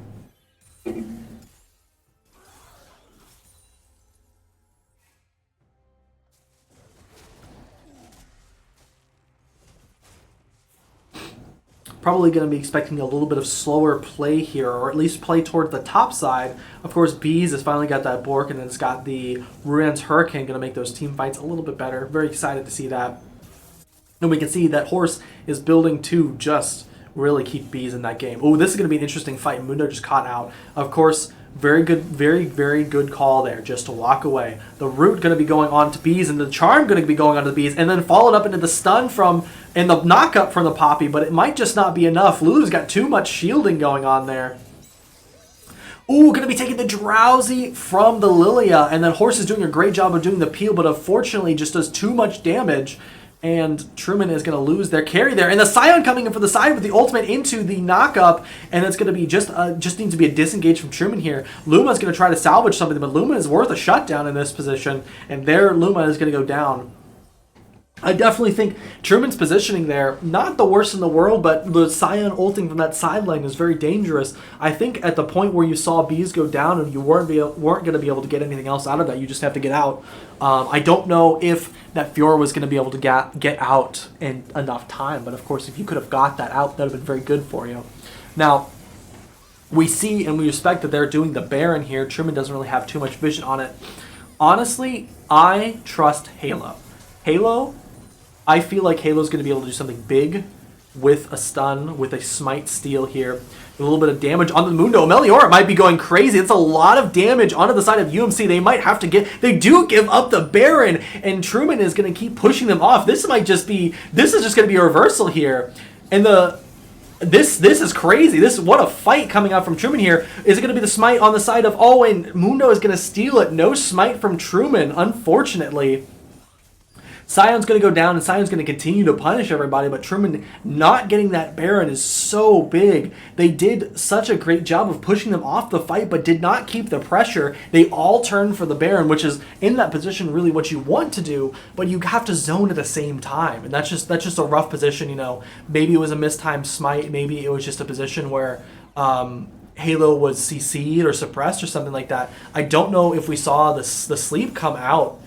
Probably going to be expecting a little bit of slower play here, or at least play toward the top side. Of course, Bees has finally got that Bork, and then it's got the Ruan's Hurricane, going to make those team fights a little bit better. Very excited to see that. And we can see that Horse is building to just really keep Bees in that game. Oh, this is going to be an interesting fight. Mundo just caught out. Of course, very good, very good call there, just to walk away. The Root going to be going on to Bees, and the Charm going to be going on to the Bees, and then followed up into the stun and the knockup from the Poppy, but it might just not be enough. Lulu's got too much shielding going on there. Ooh, going to be taking the Drowsy from the Lilia, and then Horse is doing a great job of doing the peel, but unfortunately just does too much damage. And Truman is going to lose their carry there. And the Scion coming in for the side with the ultimate into the knockup. And it's going to be just needs to be a disengage from Truman here. Luma's going to try to salvage something, but Luma is worth a shutdown in this position. And there Luma is going to go down. I definitely think Truman's positioning there, not the worst in the world, but the Scion ulting from that sideline is very dangerous. I think at the point where you saw Bees go down and you weren't going to be able to get anything else out of that, you just have to get out. I don't know if that Fiora was going to be able to get out in enough time, but of course if you could have got that out, that would have been very good for you. Now, we see and we respect that they're doing the Baron here. Truman doesn't really have too much vision on it. Honestly, I trust Halo. I feel like Halo's going to be able to do something big with a stun, with a smite steal here. A little bit of damage on the Mundo. Melior might be going crazy. It's a lot of damage onto the side of UMC. They might have to they do give up the Baron, and Truman is going to keep pushing them off. This is just going to be a reversal here. And this is crazy. What a fight coming out from Truman here. Is it going to be the smite on the side of, and Mundo is going to steal it. No smite from Truman, unfortunately. Scion's going to go down, and Scion's going to continue to punish everybody, but Truman not getting that Baron is so big. They did such a great job of pushing them off the fight, but did not keep the pressure. They all turned for the Baron, which is, in that position, really what you want to do, but you have to zone at the same time, and that's just a rough position, Maybe it was a mistimed smite, maybe it was just a position where Halo was CC'd or suppressed or something like that. I don't know if we saw the sleep come out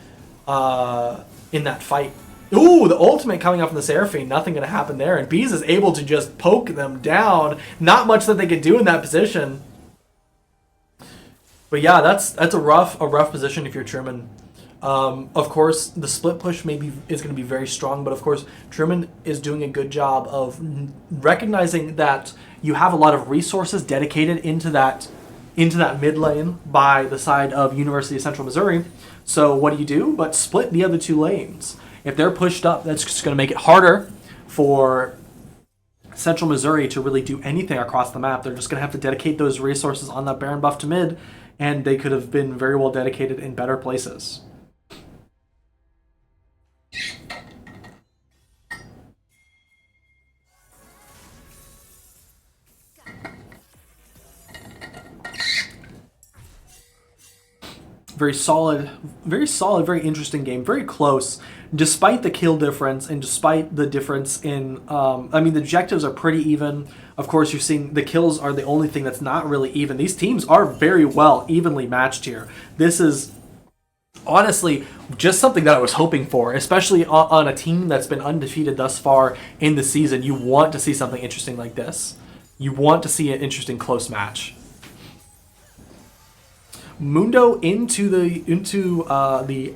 in that fight. Ooh, the ultimate coming up from the Seraphine. Nothing going to happen there. And Bees is able to just poke them down. Not much that they could do in that position. But yeah, that's a rough position if you're Truman. Of course, the split push is going to be very strong. But of course, Truman is doing a good job of recognizing that you have a lot of resources dedicated into that into that mid lane by the side of University of Central Missouri. So what do you do but split the other 2 lanes? If they're pushed up, that's just going to make it harder for Central Missouri to really do anything across the map. They're just going to have to dedicate those resources on that Baron buff to mid, and they could have been very well dedicated in better places. Very solid, very interesting game, very close, despite the kill difference and despite the difference in, I mean, the objectives are pretty even. Of course, you're seeing the kills are the only thing that's not really even. These teams are very well evenly matched here. This is honestly just something that I was hoping for, especially on a team that's been undefeated thus far in the season. You want to see something interesting like this. You want to see an interesting close match. Mundo into the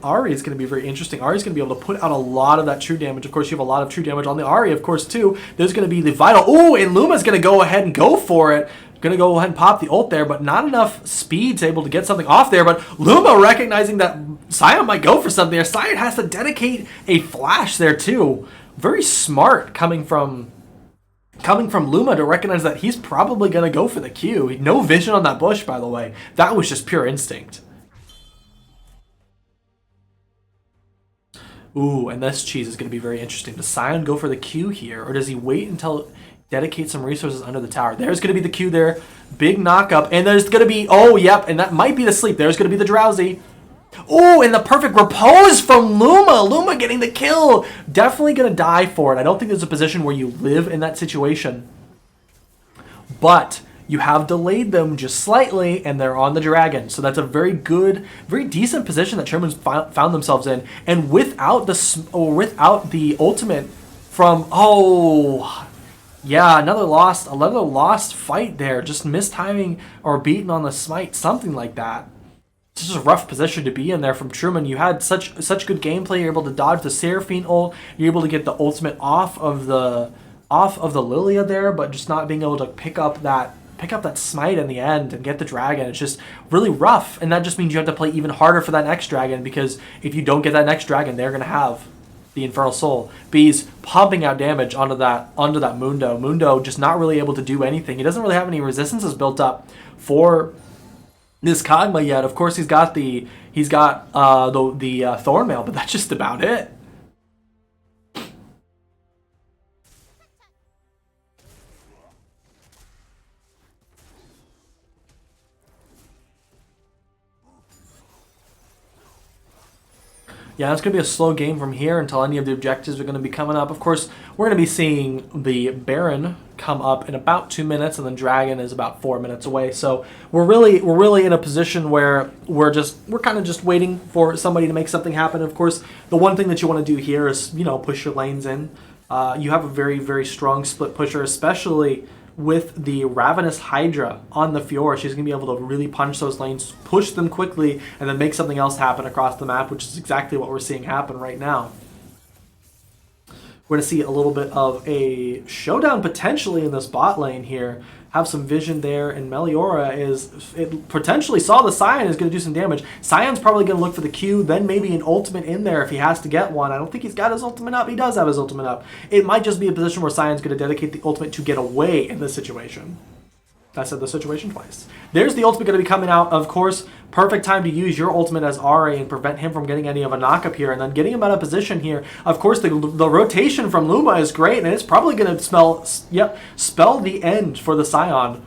Ahri is going to be very interesting. Ahri is going to be able to put out a lot of that true damage. Of course, you have a lot of true damage on the Ahri, of course, too. There's going to be the Vital. Oh, and Luma's going to go ahead and go for it. Going to go ahead and pop the ult there, but not enough speed to able to get something off there. But Luma recognizing that Sion might go for something there. Sion has to dedicate a flash there, too. Very smart coming from Luma to recognize that he's probably going to go for the Q. No vision on that bush, by the way. That was just pure instinct. Ooh, and this cheese is going to be very interesting. Does Sion go for the Q here, or does he wait until dedicate some resources under the tower? There's going to be the Q there. Big knock-up. And there's going to be... Oh, yep, and that might be the sleep. There's going to be the drowsy. Oh, and the perfect repose from Luma. Luma getting the kill. Definitely going to die for it. I don't think there's a position where you live in that situation. But you have delayed them just slightly, and they're on the dragon. So that's a very good, very decent position that Sherman's found themselves in. And without the ultimate from... Oh... Yeah, another lost fight there. Just mistiming or beaten on the smite, something like that. It's just a rough position to be in there from Truman. You had such good gameplay. You're able to dodge the Seraphine ult. You're able to get the ultimate off of the Lilia there, but just not being able to pick up that smite in the end and get the dragon. It's just really rough, and that just means you have to play even harder for that next dragon, because if you don't get that next dragon, they're gonna have the Infernal Soul. Bees pumping out damage onto that Mundo. Mundo just not really able to do anything. He doesn't really have any resistances built up for this Kog'Maw yet. Of course, he's got the Thornmail, but that's just about it. Yeah, it's going to be a slow game from here until any of the objectives are going to be coming up. Of course, we're going to be seeing the Baron come up in about 2 minutes, and then Dragon is about 4 minutes away. So we're really in a position where we're kind of just waiting for somebody to make something happen. Of course, the one thing that you want to do here is, push your lanes in. You have a very, very strong split pusher, especially with the Ravenous Hydra on the Fiora. She's going to be able to really punch those lanes, push them quickly, and then make something else happen across the map, which is exactly what we're seeing happen right now. We're going to see a little bit of a showdown potentially in this bot lane here. Have some vision there, and Meliora potentially saw the Sion is going to do some damage. Sion's probably going to look for the Q, then maybe an ultimate in there if he has to get one. I don't think he's got his ultimate up. He does have his ultimate up. It might just be a position where Sion's going to dedicate the ultimate to get away in this situation. I said the situation twice. There's the ultimate going to be coming out. Of course, perfect time to use your ultimate as RA and prevent him from getting any of a knock-up here, and then getting him out of position here. Of course, the rotation from Luma is great, and it's probably going to spell the end for the Sion.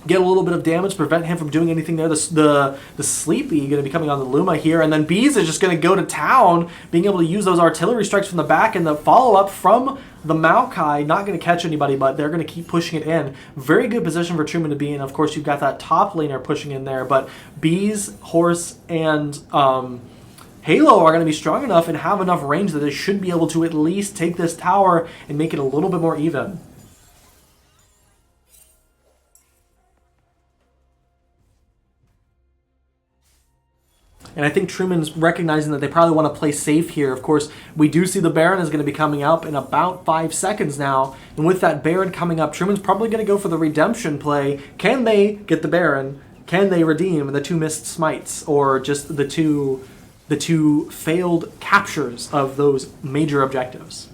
Get a little bit of damage, prevent him from doing anything there. The Sleepy going to be coming on the Luma here, and then Bees is just going to go to town, being able to use those artillery strikes from the back, and the follow-up from the Maokai, not going to catch anybody, but they're going to keep pushing it in. Very good position for Truman to be in. Of course, you've got that top laner pushing in there, but Bees, Horse, and Halo are going to be strong enough and have enough range that they should be able to at least take this tower and make it a little bit more even. And I think Truman's recognizing that they probably want to play safe here. Of course, we do see the Baron is going to be coming up in about 5 seconds now. And with that Baron coming up, Truman's probably going to go for the redemption play. Can they get the Baron? Can they redeem the 2 missed smites, or just the two failed captures of those major objectives?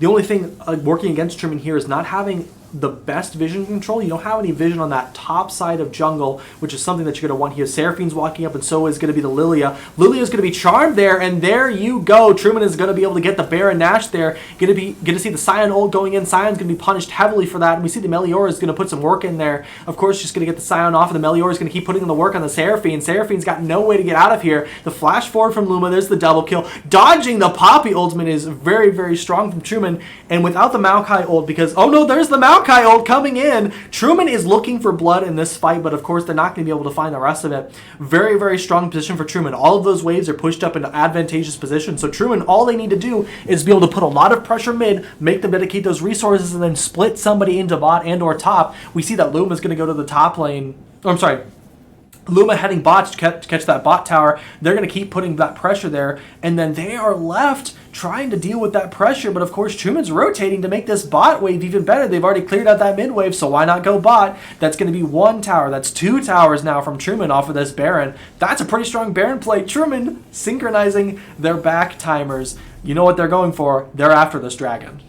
The only thing working against Truman here is not having the best vision control. You don't have any vision on that top side of jungle, which is something that you're going to want here. Seraphine's walking up, and so is going to be the Lilia. Lilia's going to be charmed there, and there you go. Truman is going to be able to get the Baron Nash there. Going to see the Scion ult going in. Scion's going to be punished heavily for that, and we see the Meliora is going to put some work in there. Of course, she's going to get the Scion off, and the Meliora is going to keep putting in the work on the Seraphine. Seraphine's got no way to get out of here. The flash forward from Luma, there's the double kill. Dodging the Poppy ultimate is very, very strong from Truman, and without the Maokai ult, because, oh no, there's the Maokai ult coming in. Truman is looking for blood in this fight, but of course they're not going to be able to find the rest of it. Very, very strong position for Truman. All of those waves are pushed up into advantageous position. So Truman, all they need to do is be able to put a lot of pressure mid, make them dedicate those resources, and then split somebody into bot and or top. We see that Luma's going to go to the top lane. Oh, I'm sorry. Luma heading bot to catch that bot tower. They're going to keep putting that pressure there, and then they are left trying to deal with that pressure. But of course, Truman's rotating to make this bot wave even better. They've already cleared out that mid wave, so why not go bot? That's going to be 1 tower. That's 2 towers now from Truman off of this Baron. That's a pretty strong Baron play. Truman synchronizing their back timers. You know what they're going for. They're after this dragon.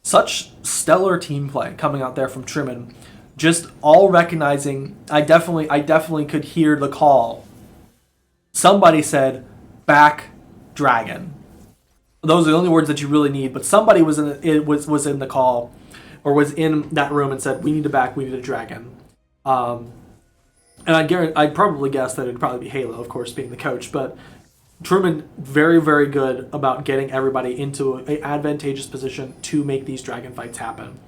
Such stellar team play coming out there from Truman. Just all recognizing, I definitely could hear the call. Somebody said, back dragon. Those are the only words that you really need, but somebody was in the call, or was in that room and said, we need a dragon. And I'd probably guess that it'd probably be Halo, of course, being the coach, but Truman, very, very good about getting everybody into an advantageous position to make these dragon fights happen.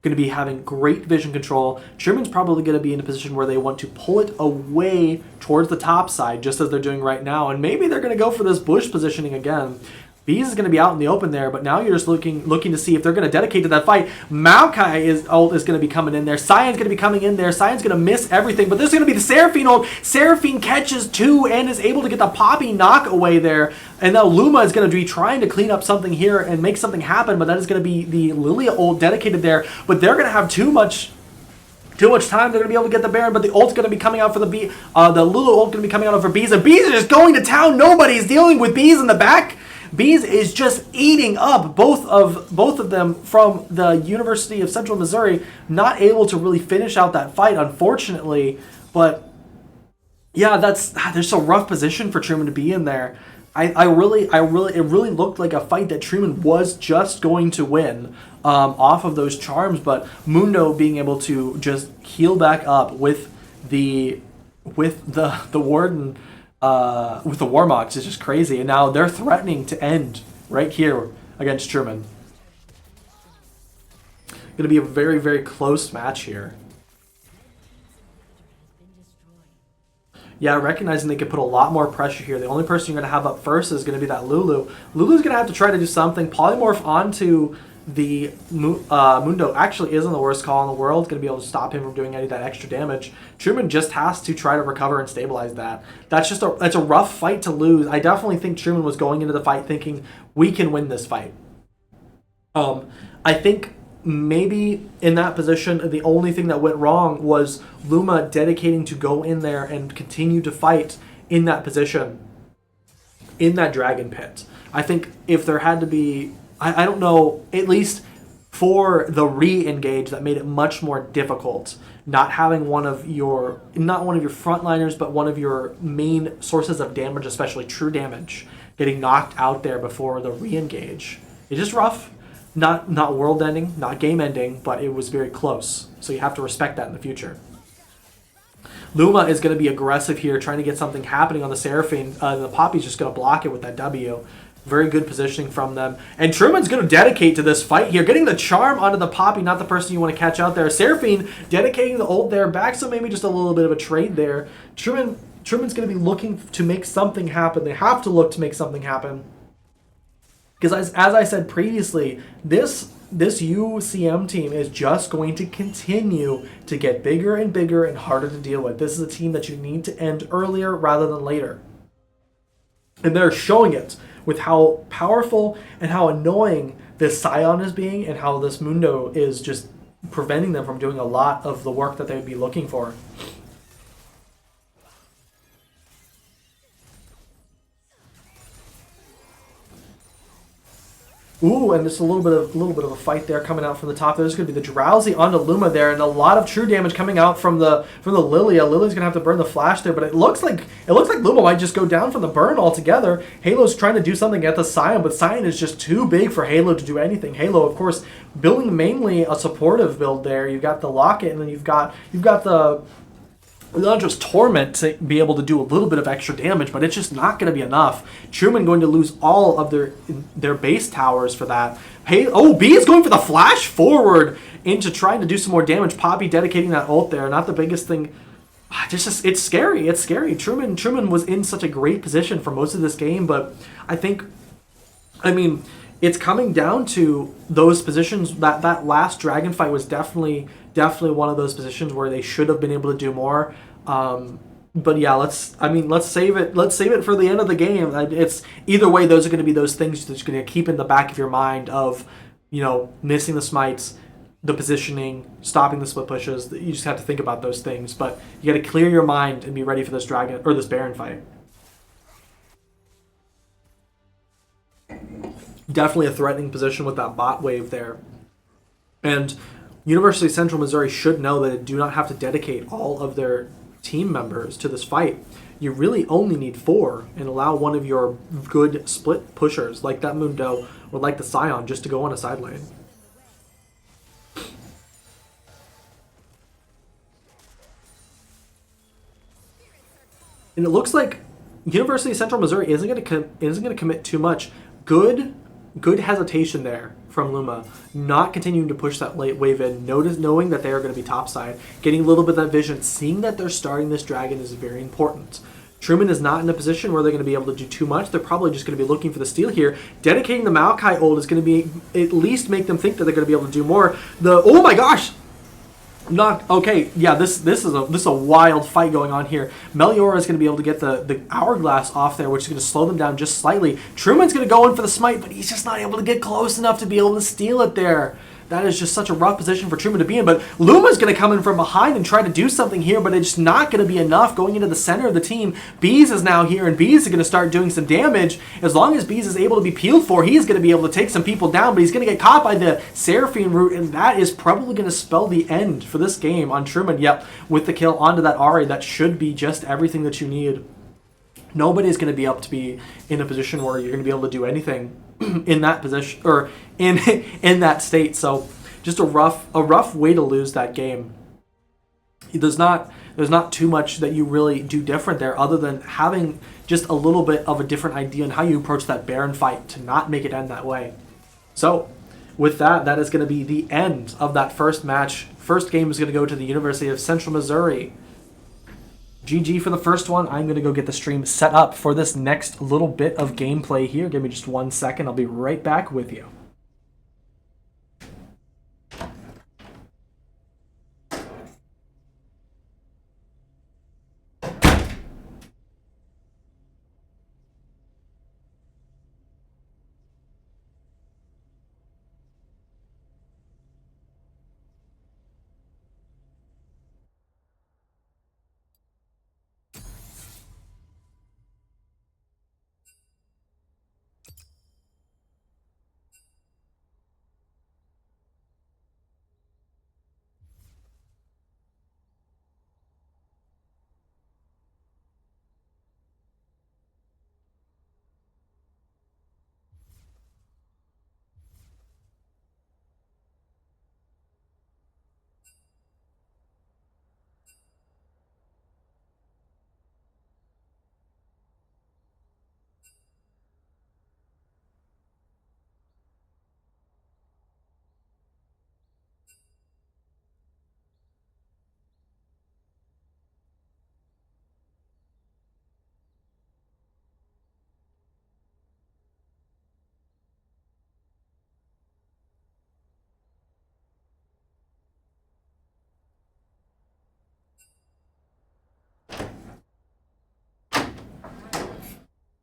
Going to be having great vision control. Truman's probably going to be in a position where they want to pull it away towards the top side, just as they're doing right now. And maybe they're going to go for this bush positioning again. Bees is going to be out in the open there, but now you're just looking to see if they're going to dedicate to that fight. Maokai ult is going to be coming in there. Scion's going to be coming in there. Scion's going to miss everything, but this is going to be the Seraphine ult. Seraphine catches 2 and is able to get the Poppy knock away there. And now Luma is going to be trying to clean up something here and make something happen, but that is going to be the Lilia ult dedicated there. But they're going to have too much time. They're going to be able to get the Baron, but the ult's going to be coming out for the Bee. The Lulu ult going to be coming out for Bees, and Bees are just going to town. Nobody's dealing with Bees in the back. Bees is just eating up both of them from the University of Central Missouri, not able to really finish out that fight, unfortunately. But yeah, there's a rough position for Truman to be in there. It really looked like a fight that Truman was just going to win off of those charms, but Mundo being able to just heal back up with the Warden. With the Warmox is just crazy, and now they're threatening to end right here against Truman. Going to be a very, very close match here. Yeah, recognizing they could put a lot more pressure here. The only person you're going to have up first is going to be that Lulu. Lulu's going to have to try to do something. Polymorph onto the Mundo actually isn't the worst call in the world. Going to be able to stop him from doing any of that extra damage. Truman just has to try to recover and stabilize that. That's a rough fight to lose. I definitely think Truman was going into the fight thinking we can win this fight. I think maybe in that position the only thing that went wrong was Luma dedicating to go in there and continue to fight in that position, in that dragon pit. I think if there had to be, I don't know, at least for the re-engage, that made it much more difficult. Not having not one of your frontliners, but one of your main sources of damage, especially true damage, getting knocked out there before the re-engage. It's just rough. Not world ending, not game ending, but it was very close. So you have to respect that in the future. Luma is going to be aggressive here, trying to get something happening on the Seraphine. The Poppy's just going to block it with that W. Very good positioning from them. And Truman's going to dedicate to this fight here. Getting the charm onto the Poppy, not the person you want to catch out there. Seraphine dedicating the ult there back, so maybe just a little bit of a trade there. Truman's going to be looking to make something happen. They have to look to make something happen. Because as I said previously, this this UCM team is just going to continue to get bigger and bigger and harder to deal with. This is a team that you need to end earlier rather than later. And they're showing it with how powerful and how annoying this Scion is being, and how this Mundo is just preventing them from doing a lot of the work that they would be looking for. Ooh, and just a little bit of a fight there coming out from the top. There's going to be the Drowsy onto Luma there, and a lot of true damage coming out from the Lilia. Lilia's going to have to burn the flash there, but it looks like Luma might just go down from the burn altogether. Halo's trying to do something at the Scion, but Scion is just too big for Halo to do anything. Halo, of course, building mainly a supportive build there. You've got the Locket, and then you've got the not just Torment to be able to do a little bit of extra damage, but it's just not going to be enough. Truman going to lose all of their base towers for that. Hey, oh, B is going for the flash forward into trying to do some more damage. Poppy dedicating that ult there, not the biggest thing. It's scary. It's scary. Truman was in such a great position for most of this game, but I mean, it's coming down to those positions. That last dragon fight was definitely one of those positions where they should have been able to do more. But yeah, let's save it. Let's save it for the end of the game. It's either way. Those are going to be those things that you're going to keep in the back of your mind of, missing the smites, the positioning, stopping the split pushes. You just have to think about those things. But you got to clear your mind and be ready for this dragon or this Baron fight. Definitely a threatening position with that bot wave there. And University of Central Missouri should know that they do not have to dedicate all of their team members to this fight. You really only need 4 and allow one of your good split pushers like that Mundo or like the Scion just to go on a side lane. And it looks like University of Central Missouri isn't going to commit too much. Good hesitation there from Luma, not continuing to push that late wave in, knowing that they are going to be topside, getting a little bit of that vision, seeing that they're starting this dragon is very important. Truman is not in a position where they're going to be able to do too much. They're probably just going to be looking for the steal here. Dedicating the Maokai ult is going to be at least make them think that they're going to be able to do more. Oh my gosh! Not okay. Yeah, this is a wild fight going on here. Meliora is going to be able to get the hourglass off there, which is going to slow them down just slightly. Truman's going to go in for the smite, but he's just not able to get close enough to be able to steal it there. That is just such a rough position for Truman to be in. But Luma's going to come in from behind and try to do something here, but it's not going to be enough going into the center of the team. Bees is now here, and Bees is going to start doing some damage. As long as Bees is able to be peeled for, he's going to be able to take some people down, but he's going to get caught by the Seraphine root, and that is probably going to spell the end for this game on Truman. Yep, with the kill onto that Ahri, that should be just everything that you need. Nobody's going to be able to be in a position where you're going to be able to do anything in that position or in that state. So just a rough way to lose that game. There's not too much that you really do different there, other than having just a little bit of a different idea on how you approach that Baron fight to not make it end that way. So with that is going to be the end of that first match. First game is going to go to the University of Central Missouri. GG for the first one. I'm going to go get the stream set up for this next little bit of gameplay here. Give me just 1 second. I'll be right back with you.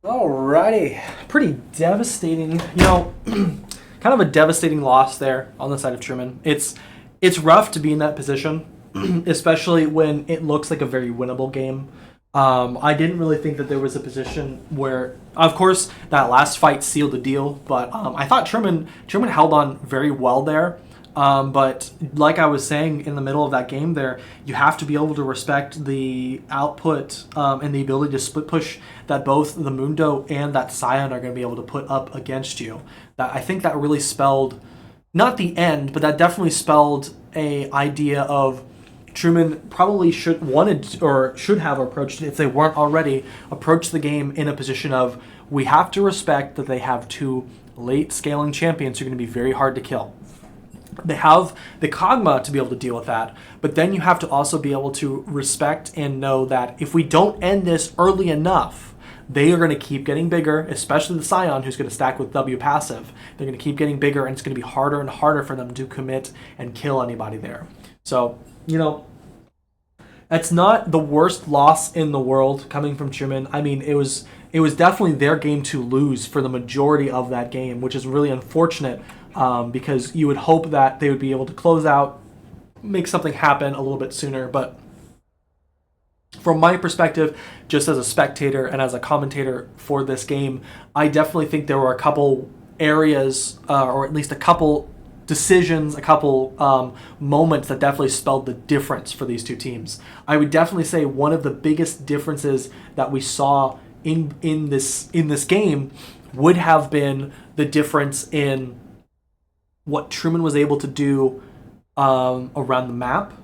Alrighty, pretty devastating. Kind of a devastating loss there on the side of Truman. It's rough to be in that position, especially when it looks like a very winnable game. I didn't really think that there was a position where, of course, that last fight sealed the deal. But I thought Truman held on very well there. But like I was saying in the middle of that game there, you have to be able to respect the output and the ability to split push that both the Mundo and that Scion are going to be able to put up against you. That I think that really spelled not the end, but that definitely spelled a idea of Truman probably should have approached it, if they weren't already, approached the game in a position of we have to respect that they have two late scaling champions who are going to be very hard to kill. They have the Kog'Maw to be able to deal with that, but then you have to also be able to respect and know that if we don't end this early enough, they are going to keep getting bigger, especially the Scion, who's going to stack with W passive. They're going to keep getting bigger, and it's going to be harder and harder for them to commit and kill anybody there. So, that's not the worst loss in the world coming from Truman. I mean, it was definitely their game to lose for the majority of that game, which is really unfortunate because you would hope that they would be able to close out, make something happen a little bit sooner. But from my perspective, just as a spectator and as a commentator for this game, I definitely think there were a couple areas, or at least a couple decisions, a couple moments that definitely spelled the difference for these two teams. I would definitely say one of the biggest differences that we saw in this game would have been the difference in what Truman was able to do around the map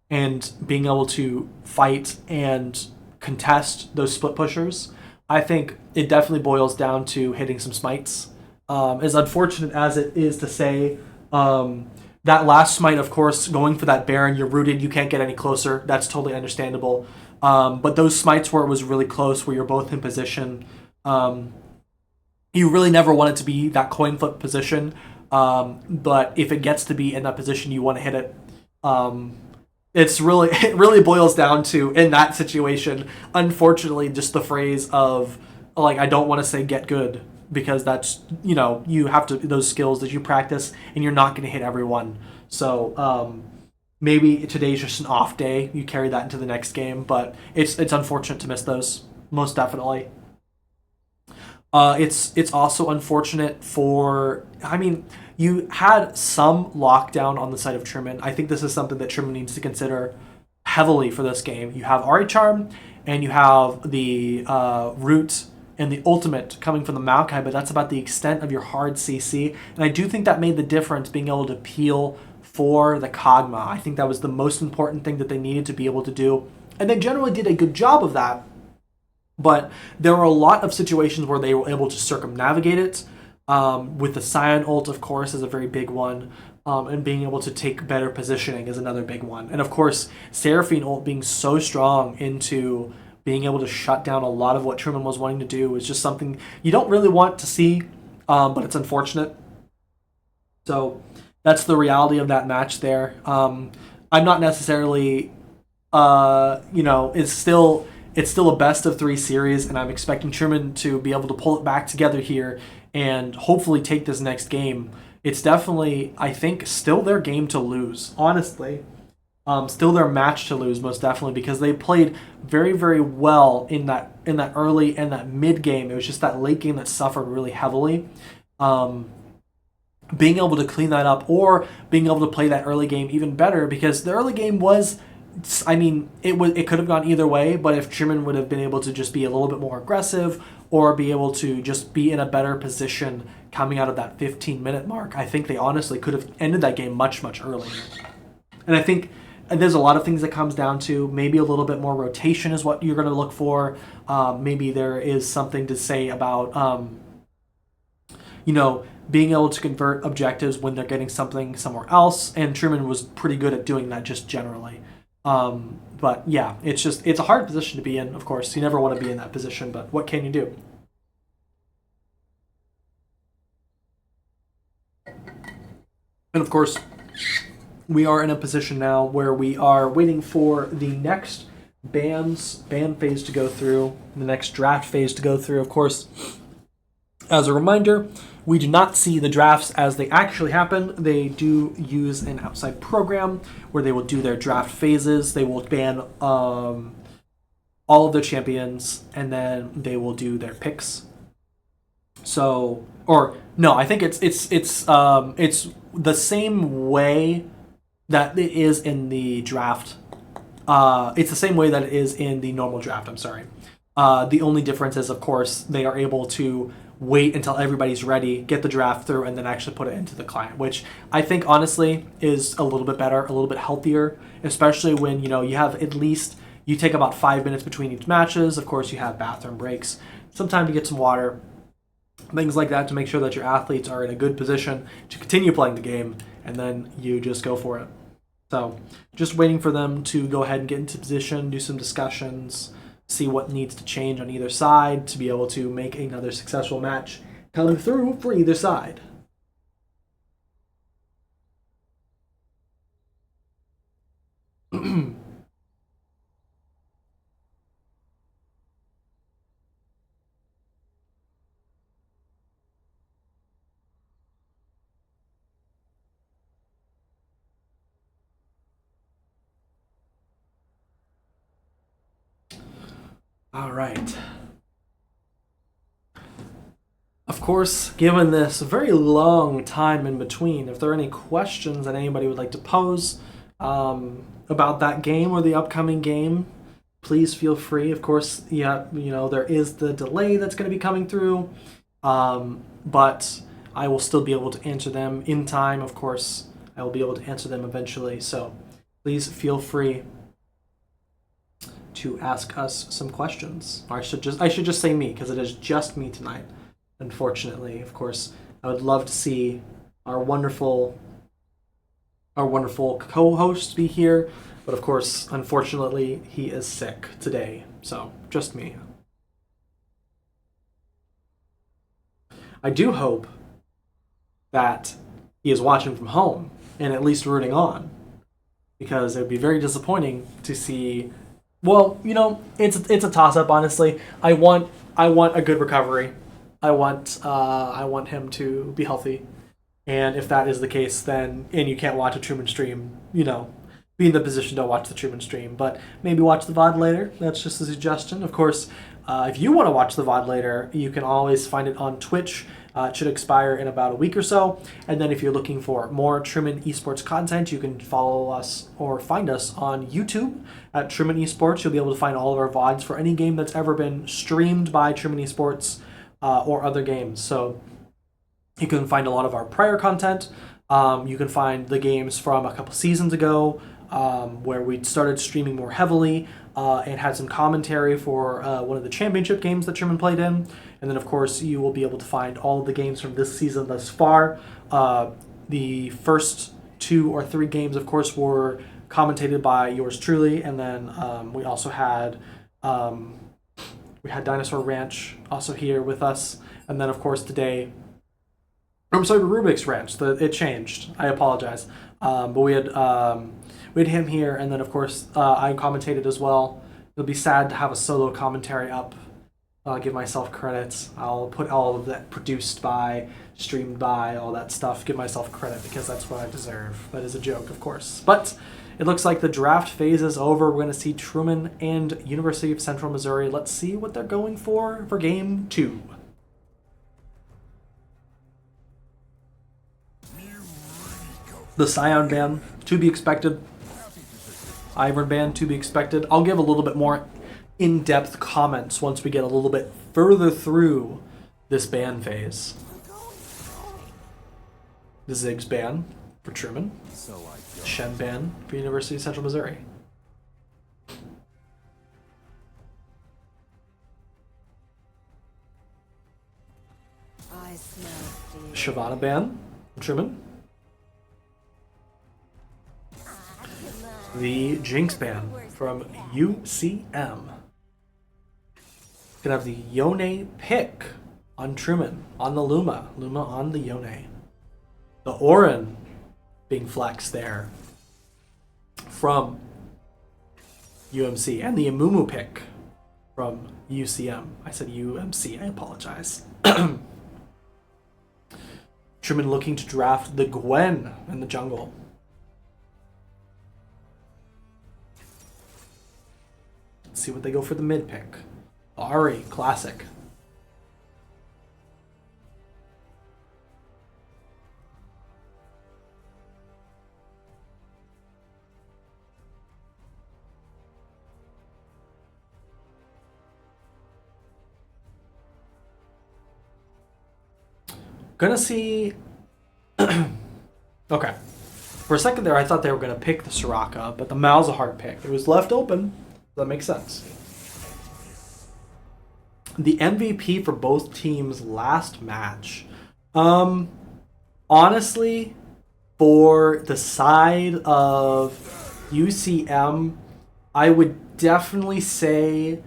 and being able to fight and contest those split pushers. I think it definitely boils down to hitting some smites. As unfortunate as it is to say, that last smite, of course, going for that Baron, you're rooted, you can't get any closer. That's totally understandable. But those smites where it was really close, where you're both in position, you really never want it to be that coin flip position. But if it gets to be in that position, you want to hit it. It really boils down to, in that situation, unfortunately, just the phrase of, like, I don't want to say get good, because that's, you have to, those skills that you practice, and you're not going to hit everyone. So maybe today's just an off day, you carry that into the next game, but it's unfortunate to miss those, most definitely. It's also unfortunate for, I mean, you had some lockdown on the side of Truman. I think this is something that Truman needs to consider heavily for this game. You have Ari Charm, and you have the Root and the Ultimate coming from the Maokai, but that's about the extent of your hard CC. And I do think that made the difference, being able to peel for the Kog'Maw. I think that was the most important thing that they needed to be able to do. And they generally did a good job of that. But there were a lot of situations where they were able to circumnavigate it. With the Scion ult, of course, is a very big one. And being able to take better positioning is another big one. And of course, Seraphine ult being so strong into being able to shut down a lot of what Truman was wanting to do is just something you don't really want to see, but it's unfortunate. So that's the reality of that match there. I'm not necessarily, it's still a best of three series, and I'm expecting Truman to be able to pull it back together here and hopefully take this next game. It's definitely, I think, still their game to lose, honestly. Still their match to lose, most definitely, because they played very, very well in that early and that mid game. It was just that late game that suffered really heavily. Being able to clean that up, or being able to play that early game even better, because the early game was, I mean, it could have gone either way, but if Truman would have been able to just be a little bit more aggressive, or be able to just be in a better position coming out of that 15-minute mark, I think they honestly could have ended that game much, much earlier. And I think there's a lot of things that comes down to maybe a little bit more rotation is what you're going to look for. Maybe there is something to say about, being able to convert objectives when they're getting something somewhere else. And Truman was pretty good at doing that just generally. But yeah, it's a hard position to be in, of course. You never want to be in that position, but what can you do? And of course, we are in a position now where we are waiting for the next ban phase to go through, the next draft phase to go through. Of course, as a reminder, we do not see the drafts as they actually happen. They do use an outside program where they will do their draft phases. They will ban all of their champions, and then they will do their picks. So, or no, I think it's the same way that it is in the draft. It's the same way that it is in the normal draft. I'm sorry. The only difference is, of course, they are able to wait until everybody's ready, get the draft through, and then actually put it into the client, which I think honestly is a little bit better, a little bit healthier, especially when you have at least you take about 5 minutes between each matches. Of course, you have bathroom breaks, some time to get some water, things like that to make sure that your athletes are in a good position to continue playing the game, and then you just go for it. So just waiting for them to go ahead and get into position, do some discussions, see what needs to change on either side to be able to make another successful match come through for either side. All right. Of course, given this very long time in between, if there are any questions that anybody would like to pose about that game or the upcoming game, please feel free. Of course, there is the delay that's going to be coming through, but I will still be able to answer them in time. Of course, I will be able to answer them eventually. So please feel free to ask us some questions. Or I should just say me, because it is just me tonight. Unfortunately, of course, I would love to see our wonderful co-host be here, but of course, unfortunately, he is sick today, so just me. I do hope that he is watching from home and at least rooting on, because it would be very disappointing to see. Well, it's a toss-up, honestly. I want a good recovery. I want him to be healthy, and if that is the case, then and you can't watch a Truman stream, be in the position to watch the Truman stream, but maybe watch the VOD later. That's just a suggestion. Of course, if you want to watch the VOD later, you can always find it on Twitch. It should expire in about a week or so. And then if you're looking for more Truman Esports content, you can follow us or find us on YouTube at Truman Esports. You'll be able to find all of our VODs for any game that's ever been streamed by Truman Esports or other games. So you can find a lot of our prior content. You can find the games from a couple seasons ago where we started streaming more heavily and had some commentary for one of the championship games that Truman played in. And then, of course, you will be able to find all of the games from this season thus far. The first 2 or 3 games, of course, were commentated by yours truly. And then we also had Dinosaur Ranch also here with us. And then, of course, today, I'm sorry, Rubik's Ranch. It changed. I apologize. But we had him here, and then, of course, I commentated as well. It'll be sad to have a solo commentary up. I'll give myself credits. I'll put all of that produced by, streamed by, all that stuff. Give myself credit because that's what I deserve. That is a joke, of course. But it looks like the draft phase is over. We're going to see Truman and University of Central Missouri. Let's see what they're going for Game 2. The Scion ban, to be expected. Ivern ban, to be expected. I'll give a little bit more in-depth comments once we get a little bit further through this ban phase. The Ziggs ban for Truman. Shen ban for University of Central Missouri. Shyvana ban for Truman. The Jinx ban from UCM. Gonna have the Yone pick on Truman, on the Luma. Luma on the Yone. The Orin being flexed there from UMC, and the Amumu pick from UCM. I said UMC, I apologize. Truman looking to draft the Gwen in the jungle. Let's see what they go for the mid pick. Ari, classic. Gonna see. Okay. For a second there, I thought they were gonna pick the Soraka, but the Malzahar pick. It was left open. That makes sense. The MVP for both teams last match. Honestly, for the side of UCM, I would definitely say,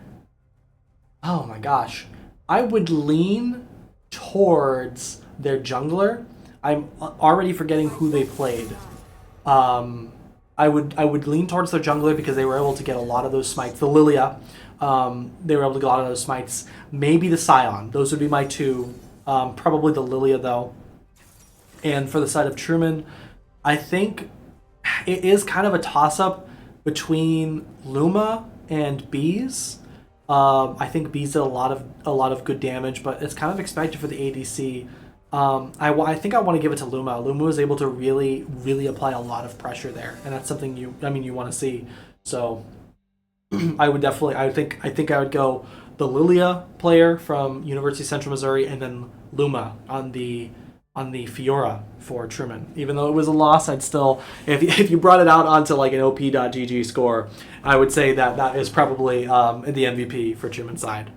oh my gosh, I would lean towards their jungler. I'm already forgetting who they played. I would lean towards their jungler because they were able to get a lot of those smites. The Lilia, they were able to get a lot of those smites. Maybe the Scion. Those would be my two. Probably the Lilia though. And for the side of Truman, I think it is kind of a toss-up between Luma and Bees. I think Bees did a lot of good damage, but it's kind of expected for the ADC. I think I want to give it to Luma. Luma was able to really, really apply a lot of pressure there, and that's something you want to see. So I would definitely, I think I would go the Lilia player from University of Central Missouri, and then Luma on the Fiora for Truman. Even though it was a loss, I'd still, if you brought it out onto like an op.gg score, I would say that is probably the MVP for Truman's side.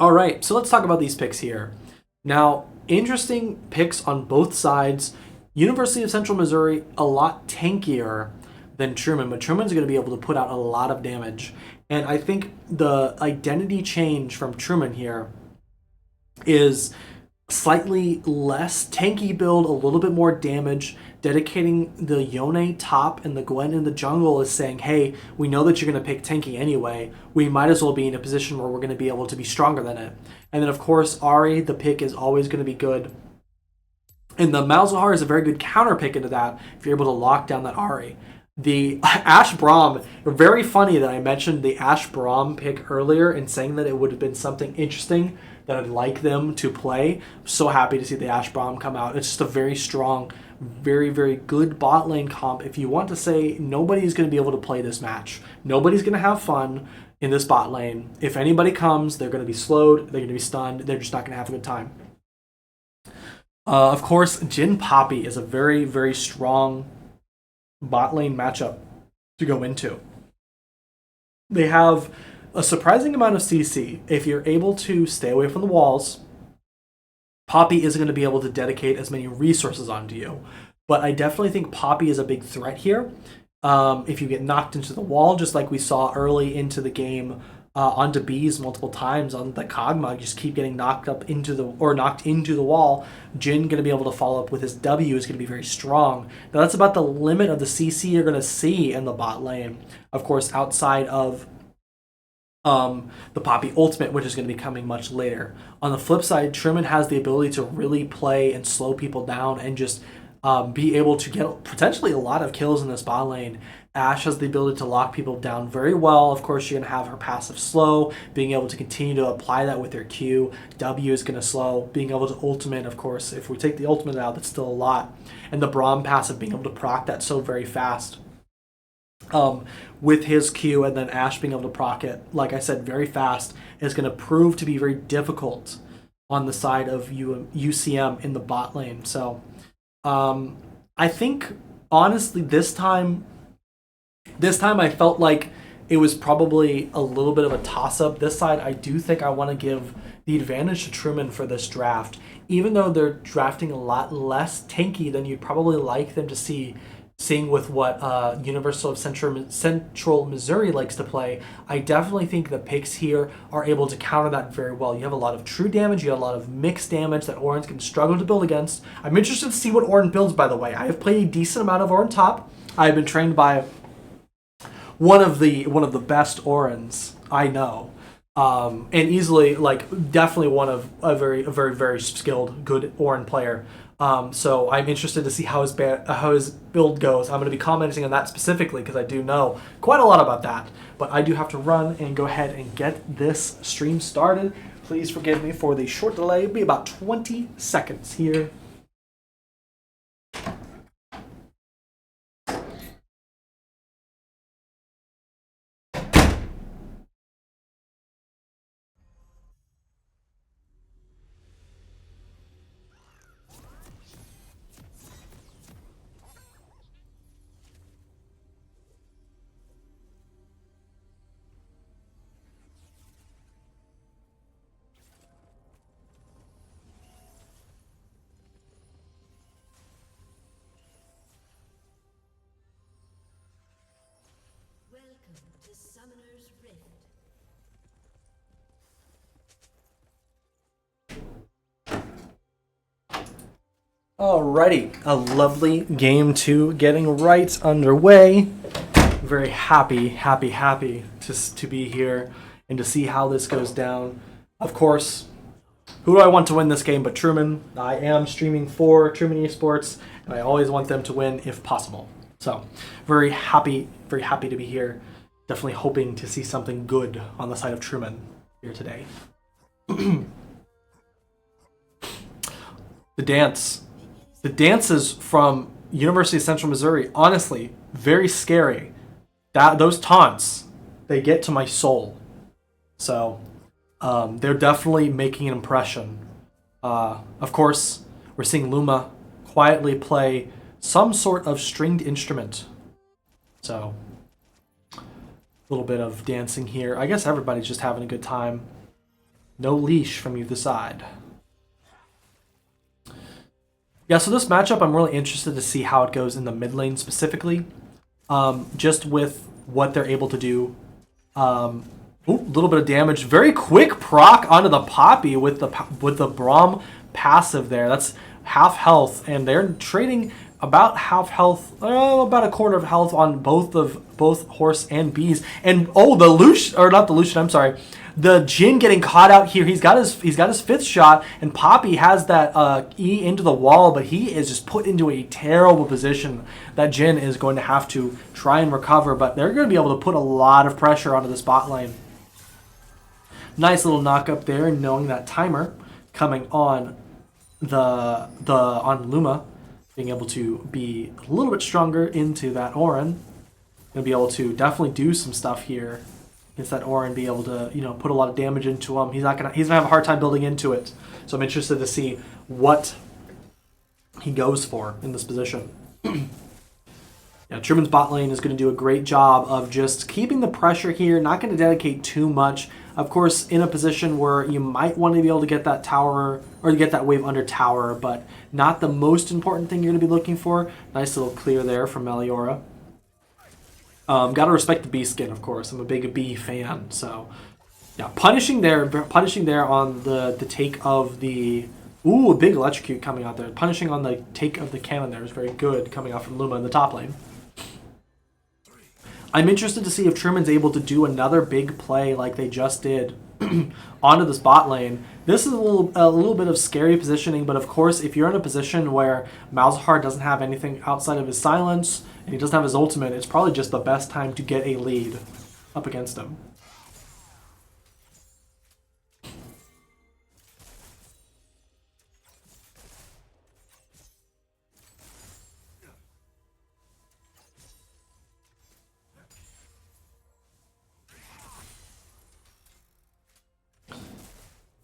All right, so let's talk about these picks here. Now, interesting picks on both sides. University of Central Missouri, a lot tankier than Truman, but Truman's going to be able to put out a lot of damage. And I think the identity change from Truman here is slightly less tanky build, a little bit more damage, dedicating the Yone top and the Gwen in the jungle is saying, hey, we know that you're going to pick tanky anyway. We might as well be in a position where we're going to be able to be stronger than it. And then, of course, Ari, the pick is always going to be good. And the Malzahar is a very good counter pick into that if you're able to lock down that Ari. The Ash Braum, very funny that I mentioned the Ash Braum pick earlier and saying that it would have been something interesting that I'd like them to play. I'm so happy to see the Ash Braum come out. It's just a very strong, very, very good bot lane comp. If you want to say nobody's going to be able to play this match, nobody's going to have fun in this bot lane. If anybody comes, they're going to be slowed, they're going to be stunned, they're just not going to have a good time. Of course, Jhin Poppy is a very, very strong bot lane matchup to go into. They have a surprising amount of CC. If you're able to stay away from the walls, Poppy isn't going to be able to dedicate as many resources onto you. But I definitely think Poppy is a big threat here. If you get knocked into the wall, just like we saw early into the game onto Bees multiple times on the Kog'Maw, just keep getting knocked into the wall. Jhin going to be able to follow up with his W is going to be very strong. Now that's about the limit of the CC you're going to see in the bot lane. Of course, outside of the Poppy ultimate, which is going to be coming much later. On the flip side, Truman has the ability to really play and slow people down and just be able to get potentially a lot of kills in this bot lane. Ashe has the ability to lock people down very well. Of course, you're going to have her passive slow, being able to continue to apply that with her Q. W is going to slow, being able to ultimate, of course. If we take the ultimate out, that's still a lot. And the Braum passive, being able to proc that so very fast. With his Q and then Ashe being able to proc it, like I said, very fast, is going to prove to be very difficult on the side of UCM in the bot lane. So I think, honestly, this time I felt like it was probably a little bit of a toss-up. This side, I do think I want to give the advantage to Truman for this draft, even though they're drafting a lot less tanky than you'd probably like them to see. Seeing with what University of Central Missouri likes to play, I definitely think the picks here are able to counter that very well. You have a lot of true damage, you have a lot of mixed damage that Orin's can struggle to build against. I'm interested to see what Orin builds, by the way. I have played a decent amount of Orin top. I have been trained by one of the best Orans I know. And easily, like, definitely one of a very skilled, good Orin player. So I'm interested to see how his build goes. I'm going to be commenting on that specifically because I do know quite a lot about that. But I do have to run and go ahead and get this stream started. Please forgive me for the short delay. It'll be about 20 seconds here. Alrighty, a lovely game 2 getting right underway. Very happy to be here and to see how this goes down. Of course, who do I want to win this game but Truman? I am streaming for Truman Esports, and I always want them to win if possible. So, very happy to be here. Definitely hoping to see something good on the side of Truman here today. The dances from University of Central Missouri, honestly, very scary. Those taunts, they get to my soul. So, they're definitely making an impression. Of course, we're seeing Luma quietly play some sort of stringed instrument. So, a little bit of dancing here. I guess everybody's just having a good time. No leash from either side. Yeah, so this matchup, I'm really interested to see how it goes in the mid lane specifically. Just with what they're able to do. A little bit of damage. Very quick proc onto the Poppy with the Braum passive there. That's half health, and they're trading about half health, about a quarter of health on both horse and bees. And the Lucian, or not the Lucian, I'm sorry. The Jhin getting caught out here. He's got his 5th shot, and Poppy has that E into the wall, but he is just put into a terrible position. That Jhin is going to have to try and recover, but they're going to be able to put a lot of pressure onto the bot lane. Nice little knock up there, knowing that timer coming on on Luma, being able to be a little bit stronger into that Orin. Going to be able to definitely do some stuff here against that Orin, be able to, put a lot of damage into him. He's gonna have a hard time building into it. So I'm interested to see what he goes for in this position. Yeah, Truman's bot lane is going to do a great job of just keeping the pressure here, not going to dedicate too much. Of course, in a position where you might want to be able to get that tower, or to get that wave under tower, but not the most important thing you're going to be looking for. Nice little clear there from Meliora. Gotta respect the bee skin, of course. I'm a big bee fan, so yeah. Punishing there on the take of the a big electrocute coming out there. Punishing on the take of the cannon there is very good coming out from Luma in the top lane. I'm interested to see if Truman's able to do another big play like they just did onto this bot lane. This is a little bit of scary positioning, but of course, if you're in a position where Malzahar doesn't have anything outside of his silence, and he doesn't have his ultimate, it's probably just the best time to get a lead up against him.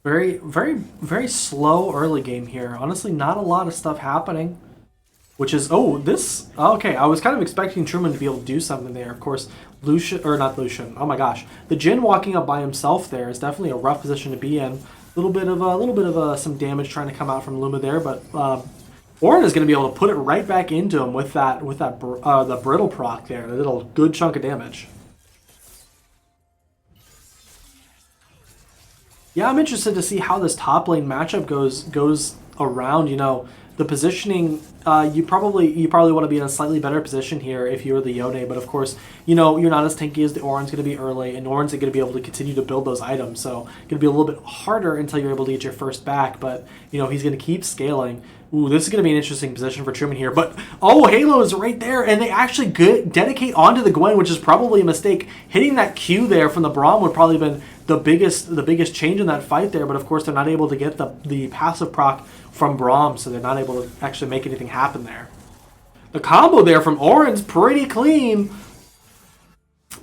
Very slow early game here. Honestly, not a lot of stuff happening. Which is, okay, I was kind of expecting Truman to be able to do something there. Of course, not Lucian, oh my gosh. The Jhin walking up by himself there is definitely a rough position to be in. A little bit of some damage trying to come out from Luma there, but Orin is going to be able to put it right back into him with the brittle proc there. A little good chunk of damage. Yeah, I'm interested to see how this top lane matchup goes around. the positioning, you probably want to be in a slightly better position here if you're the Yone, but of course, you're not as tanky as the Orin's going to be early, and Orin's going to be able to continue to build those items, so it's going to be a little bit harder until you're able to get your first back, but, he's going to keep scaling. Ooh, this is going to be an interesting position for Truman here, but, Halo is right there, and they actually dedicate onto the Gwen, which is probably a mistake. Hitting that Q there from the Braum would probably have been the biggest change in that fight there, but of course they're not able to get the passive proc from Braum, so they're not able to actually make anything happen there. The combo there from Orin's pretty clean.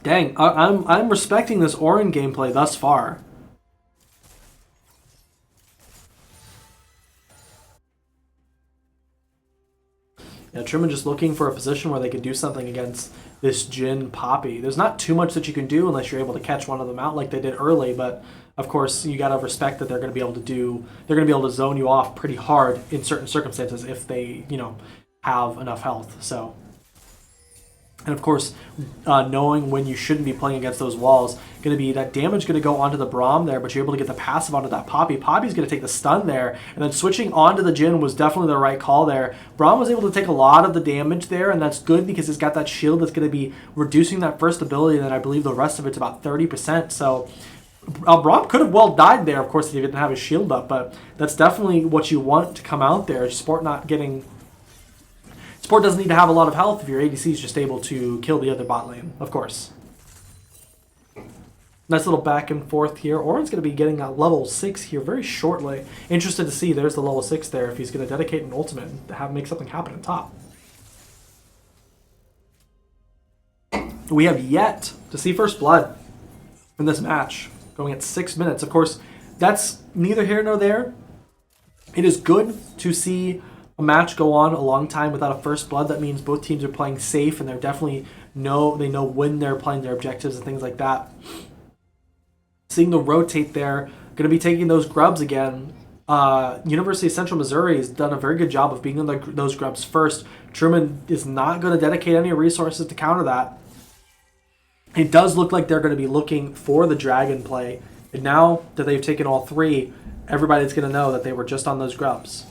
Dang, I'm respecting this Orin gameplay thus far. Yeah, Truman just looking for a position where they could do something against this Jhin Poppy. There's not too much that you can do unless you're able to catch one of them out like they did early, but of course you gotta respect that they're gonna be able to zone you off pretty hard in certain circumstances if they, have enough health. So, and of course, knowing when you shouldn't be playing against those walls, going to be that damage going to go onto the Braum there, but you're able to get the passive onto that Poppy. Poppy's going to take the stun there, and then switching onto the Jhin was definitely the right call there. Braum was able to take a lot of the damage there, and that's good because it's got that shield that's going to be reducing that first ability, and then I believe the rest of it's about 30%. So Braum could have well died there, of course, if he didn't have his shield up, but that's definitely what you want to come out there. Sport doesn't need to have a lot of health if your ADC is just able to kill the other bot lane, of course. Nice little back and forth here. Orin's going to be getting a level 6 here very shortly. Interested to see, there's the level 6 there, if he's going to dedicate an ultimate and make something happen on top. We have yet to see first blood in this match, going at 6 minutes. Of course, that's neither here nor there. It is good to see a match go on a long time without a first blood. That means both teams are playing safe, and they're definitely know when they're playing their objectives and things like that. Seeing the rotate there, going to be taking those grubs again. University of Central Missouri has done a very good job of being on those grubs first. Truman is not going to dedicate any resources to counter that. It does look like they're going to be looking for the dragon play, and now that they've taken all three, everybody's going to know that they were just on those grubs.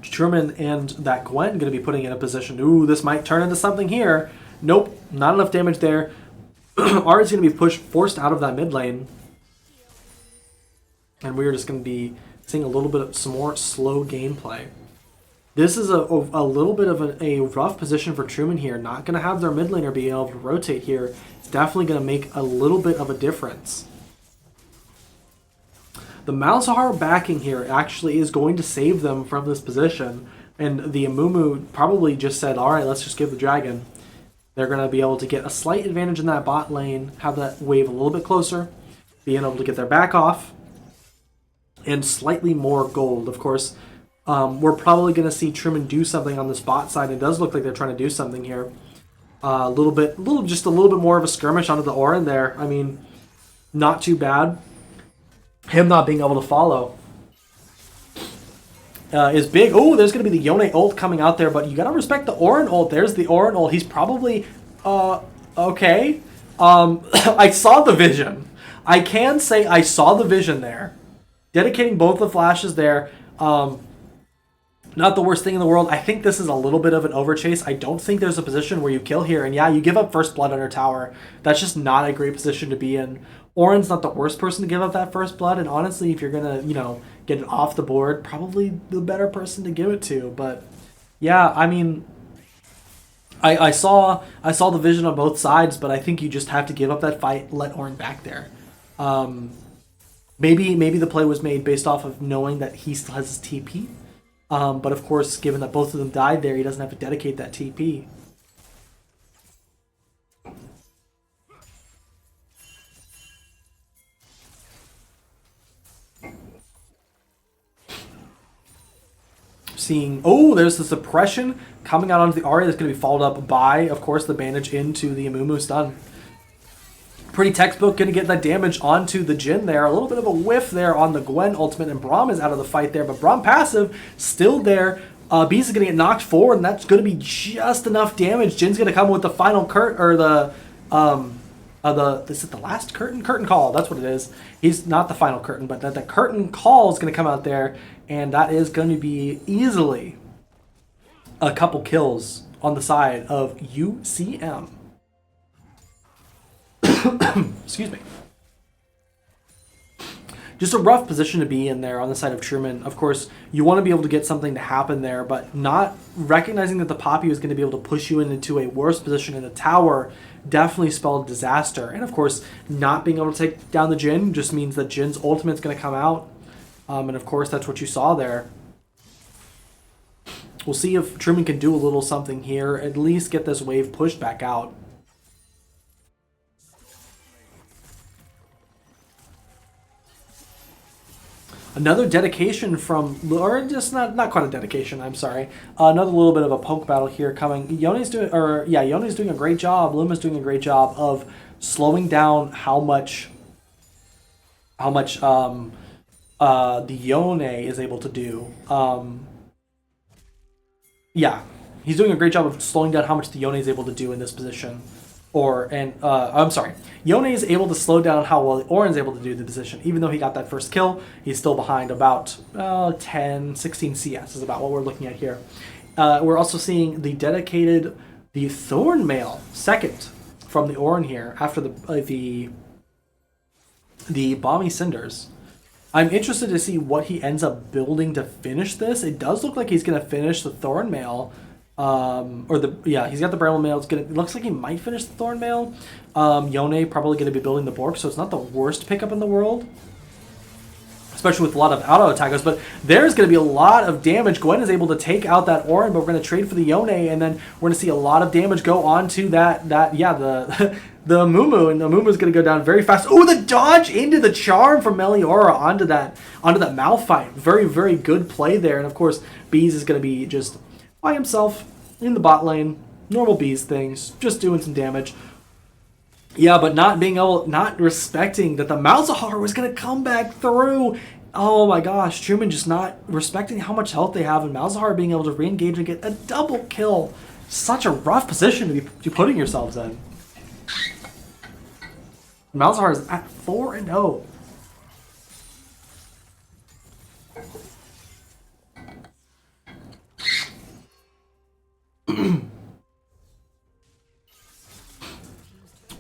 Truman and that Gwen going to be putting in a position. Ooh, this might turn into something here. Nope, not enough damage there. Ari's going to be forced out of that mid lane. And we're just going to be seeing a little bit of some more slow gameplay. This is a little bit of a rough position for Truman here. Not going to have their mid laner being able to rotate here. It's definitely going to make a little bit of a difference. The Malzahar backing here actually is going to save them from this position. And the Amumu probably just said, alright, let's just give the dragon. They're going to be able to get a slight advantage in that bot lane, have that wave a little bit closer, being able to get their back off, and slightly more gold. Of course, we're probably going to see Truman do something on this bot side. It does look like they're trying to do something here. Just a little bit more of a skirmish onto the Orin there. I mean, not too bad. Him not being able to follow is big. Oh, there's going to be the Yone ult coming out there, but you got to respect the Orin ult. There's the Orin ult. He's probably okay. I saw the vision. I can say I saw the vision there. Dedicating both the flashes there. Not the worst thing in the world. I think this is a little bit of an overchase. I don't think there's a position where you kill here. And yeah, you give up first blood under tower. That's just not a great position to be in. Orin's not the worst person to give up that first blood. And honestly, if you're going to, get it off the board, probably the better person to give it to. But yeah, I mean, I saw the vision on both sides, but I think you just have to give up that fight, let Orin back there. Maybe the play was made based off of knowing that he still has his TP. But of course, given that both of them died there, he doesn't have to dedicate that TP. There's the suppression coming out onto the Ahri that's going to be followed up by, of course, the bandage into the Amumu stun. Pretty textbook, going to get that damage onto the Jhin there. A little bit of a whiff there on the Gwen ultimate, and Braum is out of the fight there, but Braum passive still there. Beast is going to get knocked forward, and that's going to be just enough damage. Jin's going to come with the final Is it the last curtain call? That's what it is. He's not the final curtain, but the curtain call is going to come out there, and that is going to be easily a couple kills on the side of UCM. Excuse me. Just a rough position to be in there on the side of Truman. Of course, you want to be able to get something to happen there, but not recognizing that the Poppy was going to be able to push you into a worse position in the tower definitely spelled disaster. And of course, not being able to take down the Jhin just means that Jin's ultimate's going to come out. And of course, that's what you saw there. We'll see if Truman can do a little something here, at least get this wave pushed back out. Another dedication from, or just not quite a dedication, I'm sorry. Another little bit of a poke battle here coming. Yone's doing a great job. Luma's doing a great job of slowing down how much the Yone is able to do. Yeah, he's doing a great job of slowing down how much the Yone is able to do in this position. I'm sorry. Yone is able to slow down how well Auron's able to do the position. Even though he got that first kill, he's still behind about 10, 16 CS is about what we're looking at here. We're also seeing the Thornmail second from the Auron here after the Balmy Cinders. I'm interested to see what he ends up building to finish this. It does look like he's going to finish the Thornmail. He's got the Bramble Mail. It looks like he might finish the Thorn Mail. Yone probably going to be building the Bork, so it's not the worst pickup in the world, especially with a lot of auto attackers. But there's going to be a lot of damage. Gwen is able to take out that Auron, but we're going to trade for the Yone, and then we're going to see a lot of damage go on to the Mumu, and the Mumu is going to go down very fast. Oh, the dodge into the charm from Meliora onto that Malphite. Very, very good play there, and of course, Bees is going to be just by himself in the bot lane, normal Bees things, just doing some damage. Yeah, but not respecting that the Malzahar was going to come back through. Oh my gosh, Truman just not respecting how much health they have, and Malzahar being able to re-engage and get a double kill. Such a rough position to be putting yourselves in. Malzahar is at 4-0.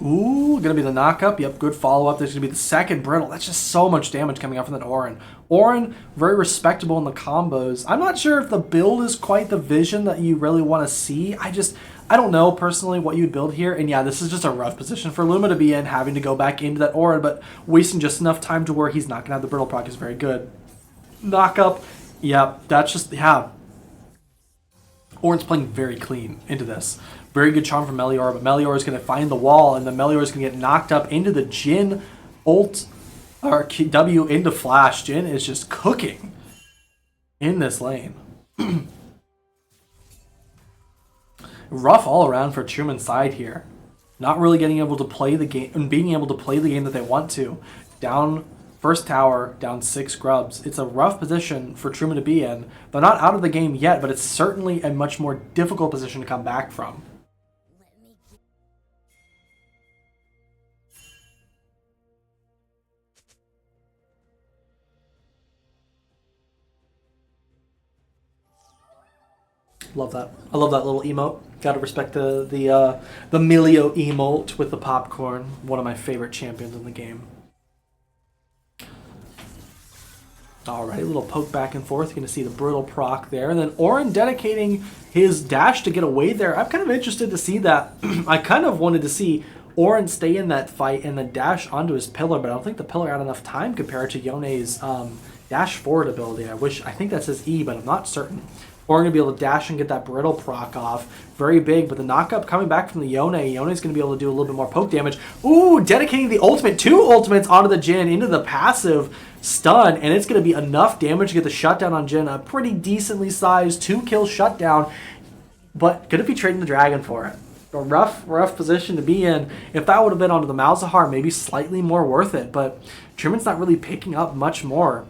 Ooh, gonna be the knockup. Yep, good follow-up. There's gonna be the second brittle. That's just so much damage coming out from that Auron. Auron, very respectable in the combos. I'm not sure if the build is quite the vision that you really want to see. I don't know personally what you'd build here. And yeah, this is just a rough position for Luma to be in, having to go back into that Auron, but wasting just enough time to where he's not gonna have the brittle proc is very good. Knockup. Yep, that's just, yeah. Auron's playing very clean into this. Very good charm from Meliora, but Meliora is going to find the wall, and then Meliora is going to get knocked up into the Jhin ult, or W into flash. Jhin is just cooking in this lane. Rough all around for Truman's side here. Not really getting able to play the game, and being able to play the game that they want to. Down first tower, down 6 grubs. It's a rough position for Truman to be in. They're not out of the game yet, but it's certainly a much more difficult position to come back from. Love that. I love that little emote. Gotta respect the Milio emote with the popcorn. One of my favorite champions in the game. Alright, a little poke back and forth. You're going to see the brittle proc there. And then Auron dedicating his dash to get away there. I'm kind of interested to see that. I kind of wanted to see Auron stay in that fight and then dash onto his pillar, but I don't think the pillar had enough time compared to Yone's dash forward ability. I think that says E, but I'm not certain. Auron going to be able to dash and get that brittle proc off. Very big, but the knockup coming back from the Yone. Yone's going to be able to do a little bit more poke damage. Ooh, dedicating the ultimate. 2 ultimates onto the Jhin into the passive stun, and it's going to be enough damage to get the shutdown on Jhin. A pretty decently sized 2-kill shutdown, but going to be trading the dragon for it. A rough position to be in. If that would have been onto the Malzahar, maybe slightly more worth it, but Truman's not really picking up much more.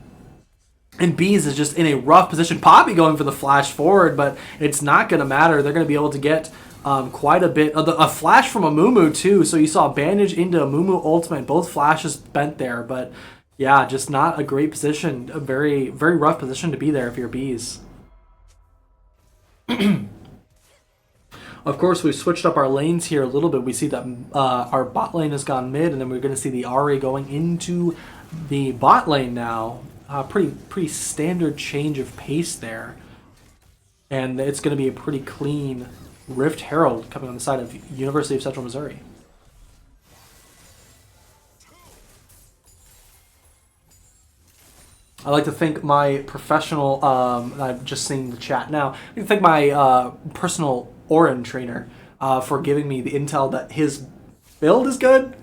And Bees is just in a rough position. Poppy going for the flash forward, but it's not going to matter. They're going to be able to get quite a bit. A flash from a Mumu too. So you saw bandage into a Mumu ultimate. Both flashes bent there, but yeah, just not a great position. A very, very rough position to be there if you're bees. Of course, we've switched up our lanes here a little bit. We see that our bot lane has gone mid, and then we're going to see the Ahri going into the bot lane now. Pretty standard change of pace there. And it's going to be a pretty clean Rift Herald coming on the side of University of Central Missouri. I like to thank my professional, I'm just seeing the chat now, I like to thank my personal Orin trainer for giving me the intel that his build is good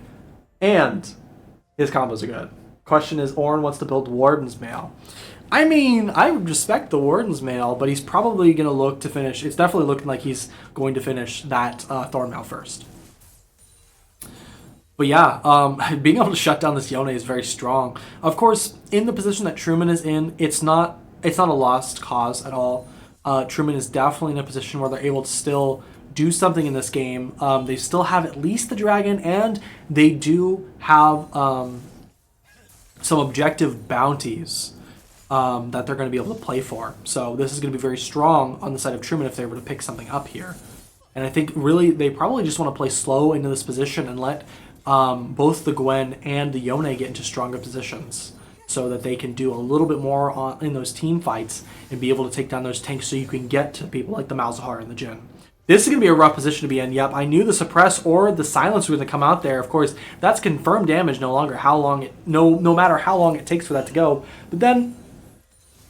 and his combos are good. Question is, Orin wants to build Warden's Mail. I mean, I respect the Warden's Mail, but he's probably going to look to finish, it's definitely looking like he's going to finish that Thornmail first. But yeah, being able to shut down this Yone is very strong. Of course, in the position that Truman is in, it's not a lost cause at all. Truman is definitely in a position where they're able to still do something in this game. They still have at least the dragon, and they do have some objective bounties that they're going to be able to play for. So this is going to be very strong on the side of Truman if they were to pick something up here. And I think really they probably just want to play slow into this position and let both the Gwen and the Yone get into stronger positions so that they can do a little bit more in those team fights and be able to take down those tanks so you can get to people like the Malzahar and the Jhin. This is going to be a rough position to be in. Yep, I knew the Suppress or the Silence were going to come out there. Of course, that's confirmed damage no matter how long it takes for that to go. But then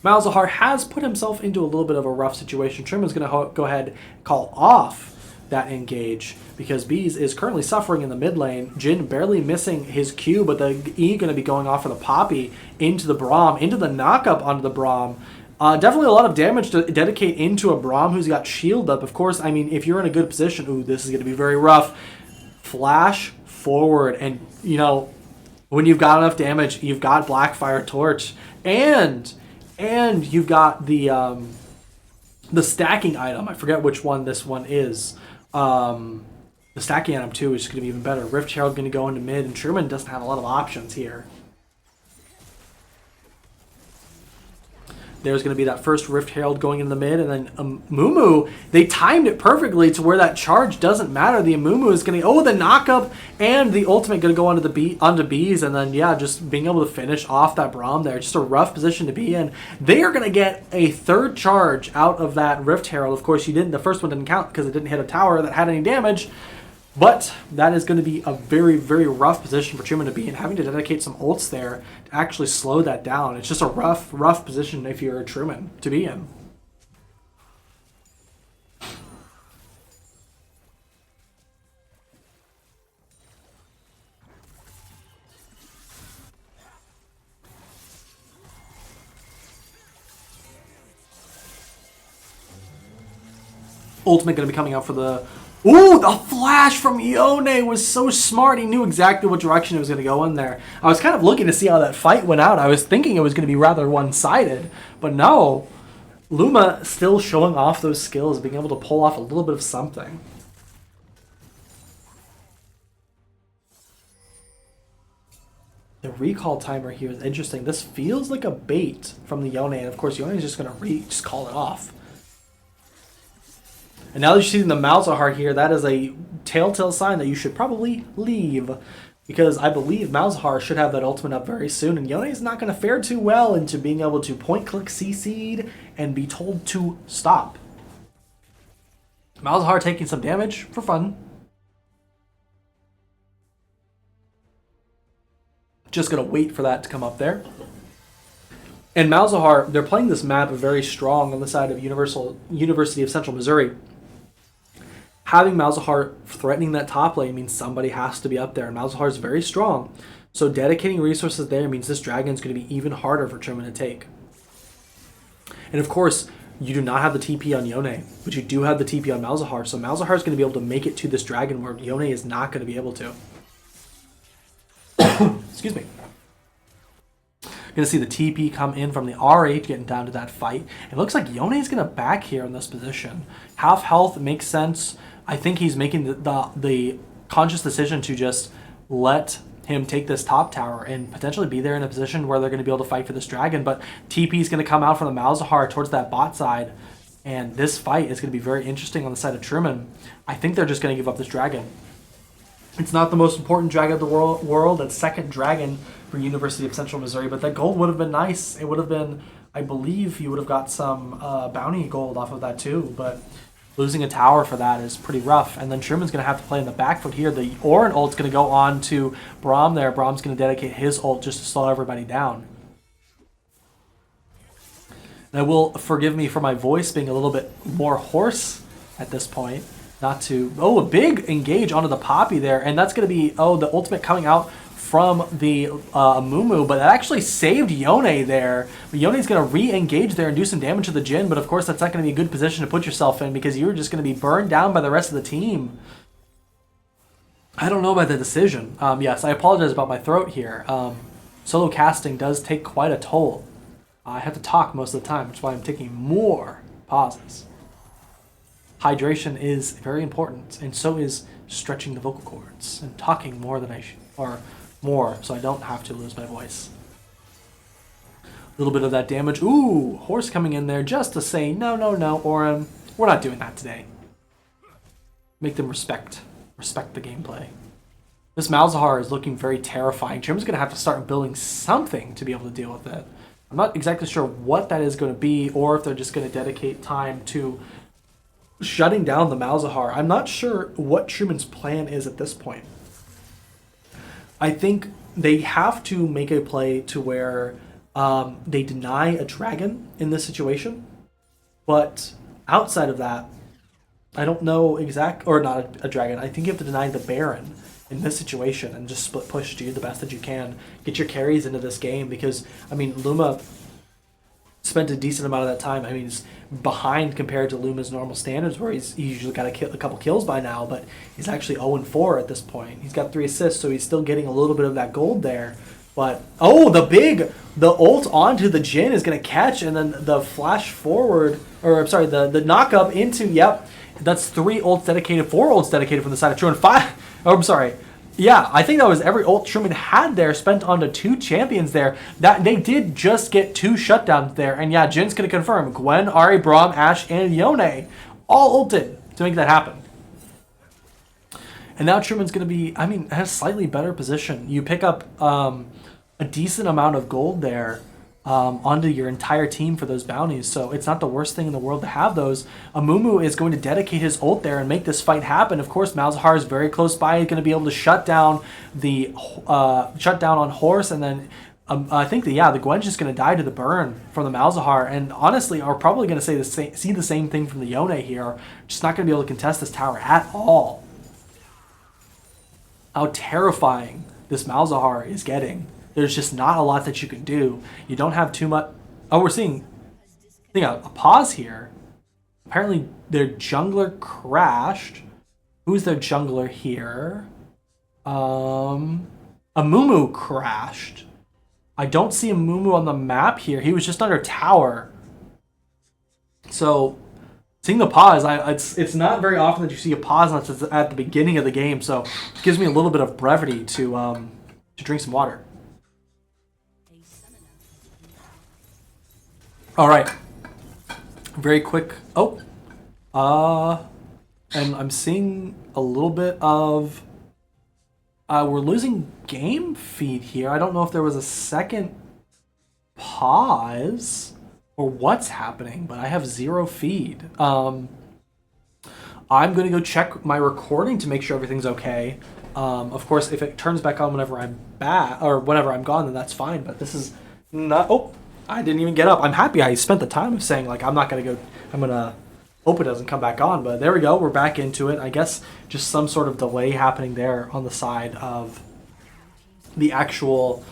Malzahar has put himself into a little bit of a rough situation. Truman's going to go ahead and call off that engage because Bees is currently suffering in the mid lane. Jhin barely missing his Q, but the E going to be going off for the Poppy into the Braum, into the knockup onto the Braum. Definitely a lot of damage to dedicate into a Braum who's got shield up. Of course, I mean, if you're in a good position, ooh, this is going to be very rough. Flash forward, and, you know, when you've got enough damage, you've got Blackfire Torch, and you've got the stacking item. I forget which one this one is. The stacking item, too, is going to be even better. Rift Herald going to go into mid, and Truman doesn't have a lot of options here. There's going to be that first Rift Herald going in the mid, and then Mumu, they timed it perfectly to where that charge doesn't matter. The Mumu is going to, the knockup and the ultimate going to go onto Bees, and then, yeah, just being able to finish off that Braum there. Just a rough position to be in. They are going to get a third charge out of that Rift Herald. Of course, the first one didn't count because it didn't hit a tower that had any damage. But that is going to be a very, very rough position for Truman to be in, having to dedicate some ults there to actually slow that down. It's just a rough position if you're a Truman to be in. Ultimate going to be coming out for the... Ooh, the flash from Yone was so smart. He knew exactly what direction it was going to go in there. I was kind of looking to see how that fight went out. I was thinking it was going to be rather one-sided. But no, Luma still showing off those skills, being able to pull off a little bit of something. The recall timer here is interesting. This feels like a bait from the Yone. And of course, Yone is just going to just call it off. And now that you're seeing the Malzahar here, that is a telltale sign that you should probably leave. Because I believe Malzahar should have that ultimate up very soon. And Yone is not going to fare too well into being able to point-click CC'd and be told to stop. Malzahar taking some damage for fun. Just going to wait for that to come up there. And Malzahar, they're playing this map very strong on the side of University of Central Missouri. Having Malzahar threatening that top lane means somebody has to be up there, and Malzahar is very strong. So dedicating resources there means this dragon is going to be even harder for Truman to take. And of course, you do not have the TP on Yone, but you do have the TP on Malzahar. So Malzahar is going to be able to make it to this dragon where Yone is not going to be able to. Excuse me. Going to see the TP come in from the RH getting down to that fight. It looks like Yone is going to back here in this position. Half health makes sense. I think he's making the conscious decision to just let him take this top tower and potentially be there in a position where they're going to be able to fight for this dragon. But TP is going to come out from the Malzahar towards that bot side, and this fight is going to be very interesting on the side of Truman. I think they're just going to give up this dragon. It's not the most important dragon of the world. It's second dragon for University of Central Missouri, but that gold would have been nice. It would have been, I believe you would have got some bounty gold off of that too, but losing a tower for that is pretty rough. And then Truman's going to have to play in the back foot here. The Orin ult's going to go on to Braum there. Braum's going to dedicate his ult just to slow everybody down. And I will forgive me for my voice being a little bit more hoarse at this point. Not to... Oh, a big engage onto the Poppy there. And that's going to be... Oh, the ultimate coming out from the Amumu, but that actually saved Yone there. But Yone's going to re-engage there and do some damage to the Jhin, but of course that's not going to be a good position to put yourself in because you're just going to be burned down by the rest of the team. I don't know about the decision. Yes, I apologize about my throat here. Solo casting does take quite a toll. I have to talk most of the time, which is why I'm taking more pauses. Hydration is very important, and so is stretching the vocal cords and talking more than I should, or more, so I don't have to lose my voice. A little bit of that damage. Ooh, Horse coming in there just to say, no, no, no, Orin, we're not doing that today. Make them respect the gameplay. This Malzahar is looking very terrifying. Jim's going to have to start building something to be able to deal with it. I'm not exactly sure what that is going to be, or if they're just going to dedicate time to shutting down the Malzahar. I'm not sure what Truman's plan is at this point. I think they have to make a play to where they deny a dragon in this situation. But outside of that, I don't know or not a dragon. I think you have to deny the Baron in this situation and just split push, do the best that you can. Get your carries into this game because, I mean, Luma spent a decent amount of that time. I mean, he's behind compared to Luma's normal standards where he's usually got a couple kills by now, but he's actually 0-4 at this point. He's got 3 assists, so he's still getting a little bit of that gold there. But, oh, the ult onto the Jhin is going to catch, and then the flash forward, or I'm sorry, the knock up into, yep, that's 3 ults dedicated, 4 ults dedicated from the side of Truman. 5, oh, I'm sorry. Yeah, I think that was every ult Truman had there spent onto 2 champions there. That they did just get 2 shutdowns there. And yeah, Jin's going to confirm. Gwen, Ahri, Braum, Ashe, and Yone all ulted to make that happen. And now Truman's going to be, I mean, at a slightly better position. You pick up a decent amount of gold there onto your entire team for those bounties. So it's not the worst thing in the world to have those. Amumu is going to dedicate his ult there and make this fight happen. Of course, Malzahar is very close by. He's going to be able to shut down on Horse, and then I think the Gwen's just going to die to the burn from the Malzahar. And honestly, are probably going to see the same thing from the Yone here. Just not going to be able to contest this tower at all. How terrifying this Malzahar is getting. There's just not a lot that you can do. You don't have too much. Oh, we're seeing a pause here. Apparently, their jungler crashed. Who's their jungler here? Amumu crashed. I don't see Amumu on the map here. He was just under tower. So, seeing the pause, it's not very often that you see a pause unless it's at the beginning of the game. So, it gives me a little bit of brevity to drink some water. All right, very quick. Oh, and I'm seeing a little bit of, we're losing game feed here. I don't know if there was a second pause or what's happening, but I have 0 feed. I'm going to go check my recording to make sure everything's okay. Of course, if it turns back on whenever I'm back or whenever I'm gone, then that's fine. But this is not. Oh, I didn't even get up. I'm happy I spent the time of saying, like, I'm not going to go. I'm going to hope it doesn't come back on. But there we go. We're back into it. I guess just some sort of delay happening there on the side of the actual.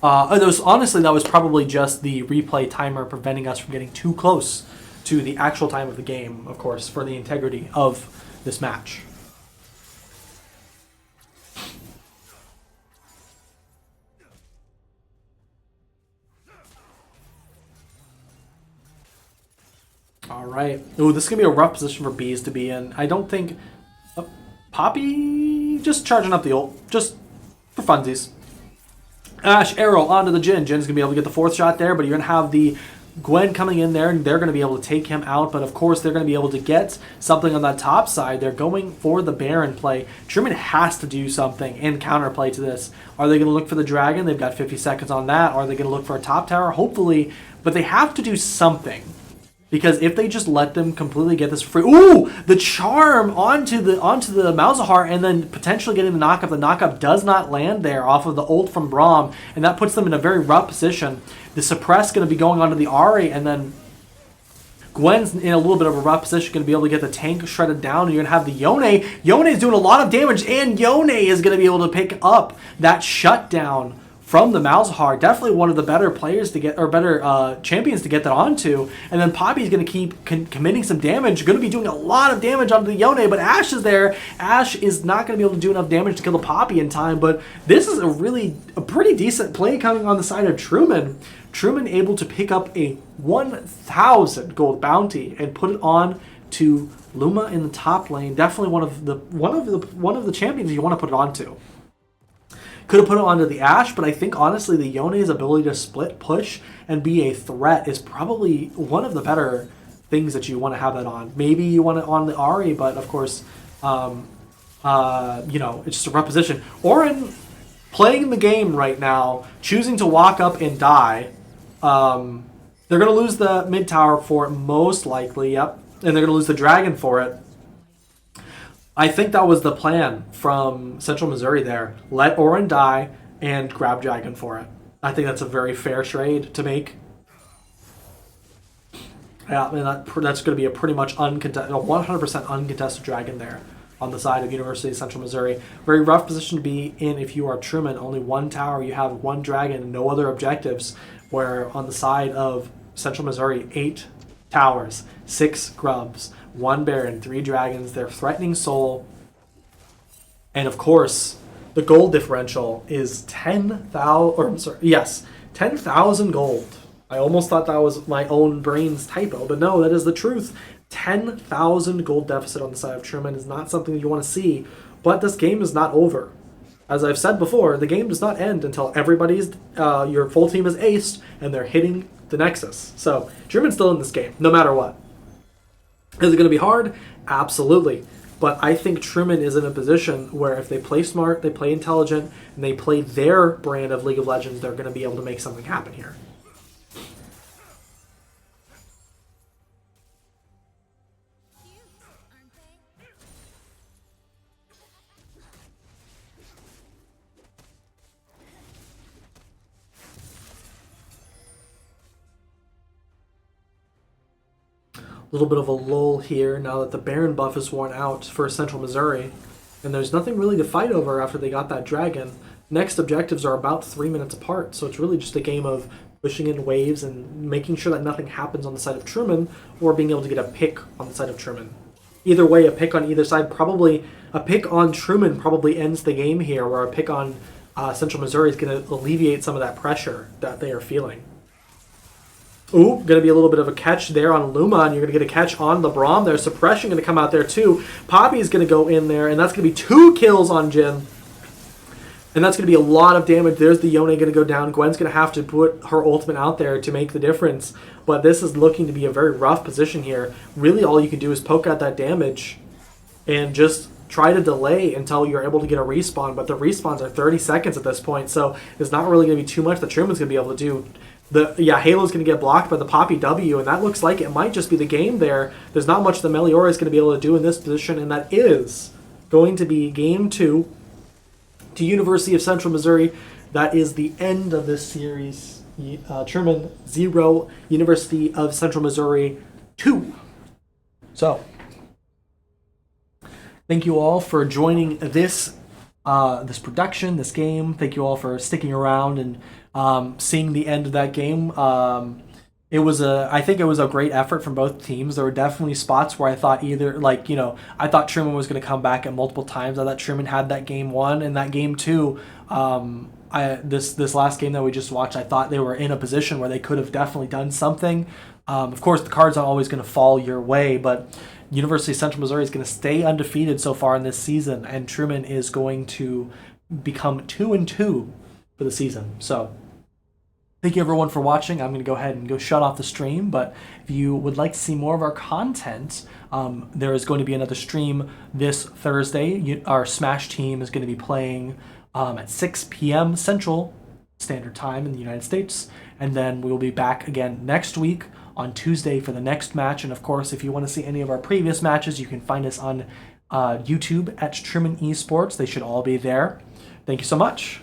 Honestly, that was probably just the replay timer preventing us from getting too close to the actual time of the game, of course, for the integrity of this match. All right. Ooh, this is going to be a rough position for Bees to be in. I don't think Poppy just charging up the ult, just for funsies. Ash arrow onto the Jhin. Jin's gonna be able to get the 4th shot there, but you're gonna have the Gwen coming in there, and they're going to be able to take him out, but of course they're going to be able to get something on that top side. They're going for the Baron play. Truman has to do something in counterplay to this. Are they going to look for the Dragon? They've got 50 seconds on that. Are they going to look for a top tower? Hopefully, but they have to do something. Because if they just let them completely get this free... Ooh! The charm onto the Malzahar and then potentially getting the knockup. The knockup does not land there off of the ult from Braum, and that puts them in a very rough position. The suppress going to be going onto the Ahri, and then Gwen's in a little bit of a rough position, going to be able to get the tank shredded down, and you're going to have the Yone. Yone is doing a lot of damage, and Yone is going to be able to pick up that shutdown from the Malzahar. Definitely one of the better players to get, or better champions to get that onto. And then Poppy's going to keep committing some damage. Going to be doing a lot of damage onto the Yone, but Ashe is there. Ashe is not going to be able to do enough damage to kill the Poppy in time, but this is a pretty decent play coming on the side of Truman. Truman able to pick up a 1,000 gold bounty and put it on to Luma in the top lane. Definitely one of the champions you want to put it onto. Could have put it onto the Ashe, but I think honestly the Yone's ability to split push and be a threat is probably one of the better things that you want to have that on. Maybe you want it on the Ahri, but of course, it's just a rough position. Orin playing the game right now, choosing to walk up and die. They're going to lose the mid tower for it, most likely, yep. And they're going to lose the dragon for it. I think that was the plan from Central Missouri there. Let Orin die and grab dragon for it. I think that's a very fair trade to make. Yeah, and that's going to be a pretty much 100% uncontested dragon there on the side of University of Central Missouri. Very rough position to be in if you are Truman. Only 1 tower, you have 1 dragon, no other objectives. Where on the side of Central Missouri, 8 towers, 6 grubs, 1 Baron, 3 dragons, their threatening soul. And of course, the gold differential is 10,000 gold. I almost thought that was my own brain's typo, but no, that is the truth. 10,000 gold deficit on the side of Truman is not something that you want to see, but this game is not over. As I've said before, the game does not end until your full team is aced and they're hitting the Nexus. So, Truman's still in this game, no matter what. Is it going to be hard? Absolutely. But I think Truman is in a position where if they play smart, they play intelligent, and they play their brand of League of Legends, they're going to be able to make something happen here. A little bit of a lull here now that the Baron buff is worn out for Central Missouri. And there's nothing really to fight over after they got that dragon. Next objectives are about 3 minutes apart, so it's really just a game of pushing in waves and making sure that nothing happens on the side of Truman, or being able to get a pick on the side of Truman. Either way, a pick on either side, probably a pick on Truman probably ends the game here, where a pick on Central Missouri is going to alleviate some of that pressure that they are feeling. Ooh, going to be a little bit of a catch there on Luma, and you're going to get a catch on the Braum there. Suppression going to come out there too. Poppy's going to go in there, and that's going to be 2 kills on Jhin. And that's going to be a lot of damage. There's the Yone going to go down. Gwen's going to have to put her ultimate out there to make the difference. But this is looking to be a very rough position here. Really all you can do is poke out that damage and just try to delay until you're able to get a respawn. But the respawns are 30 seconds at this point, so there's not really going to be too much that Truman's going to be able to do. Halo's going to get blocked by the Poppy W, and that looks like it might just be the game there. There's not much the Meliora is going to be able to do in this position, and that is going to be Game 2 to University of Central Missouri. That is the end of this series. Truman 0, University of Central Missouri 2. So, thank you all for joining this production, this game. Thank you all for sticking around and seeing the end of that game. I think it was a great effort from both teams. There were definitely spots where I thought I thought Truman was going to come back at multiple times. I thought Truman had that game 1 and that game 2. This last game that we just watched, I thought they were in a position where they could have definitely done something. Of course, the cards aren't always going to fall your way, but University of Central Missouri is going to stay undefeated so far in this season, and Truman is going to become 2-2 for the season. So thank you everyone for watching. I'm going to go ahead and go shut off the stream, but if you would like to see more of our content, there is going to be another stream this Thursday. Our Smash team is going to be playing at 6 p.m. Central Standard Time in the United States, and then we'll be back again next week on Tuesday for the next match. And of course, if you want to see any of our previous matches, you can find us on YouTube at Truman Esports. They should all be there. Thank you so much.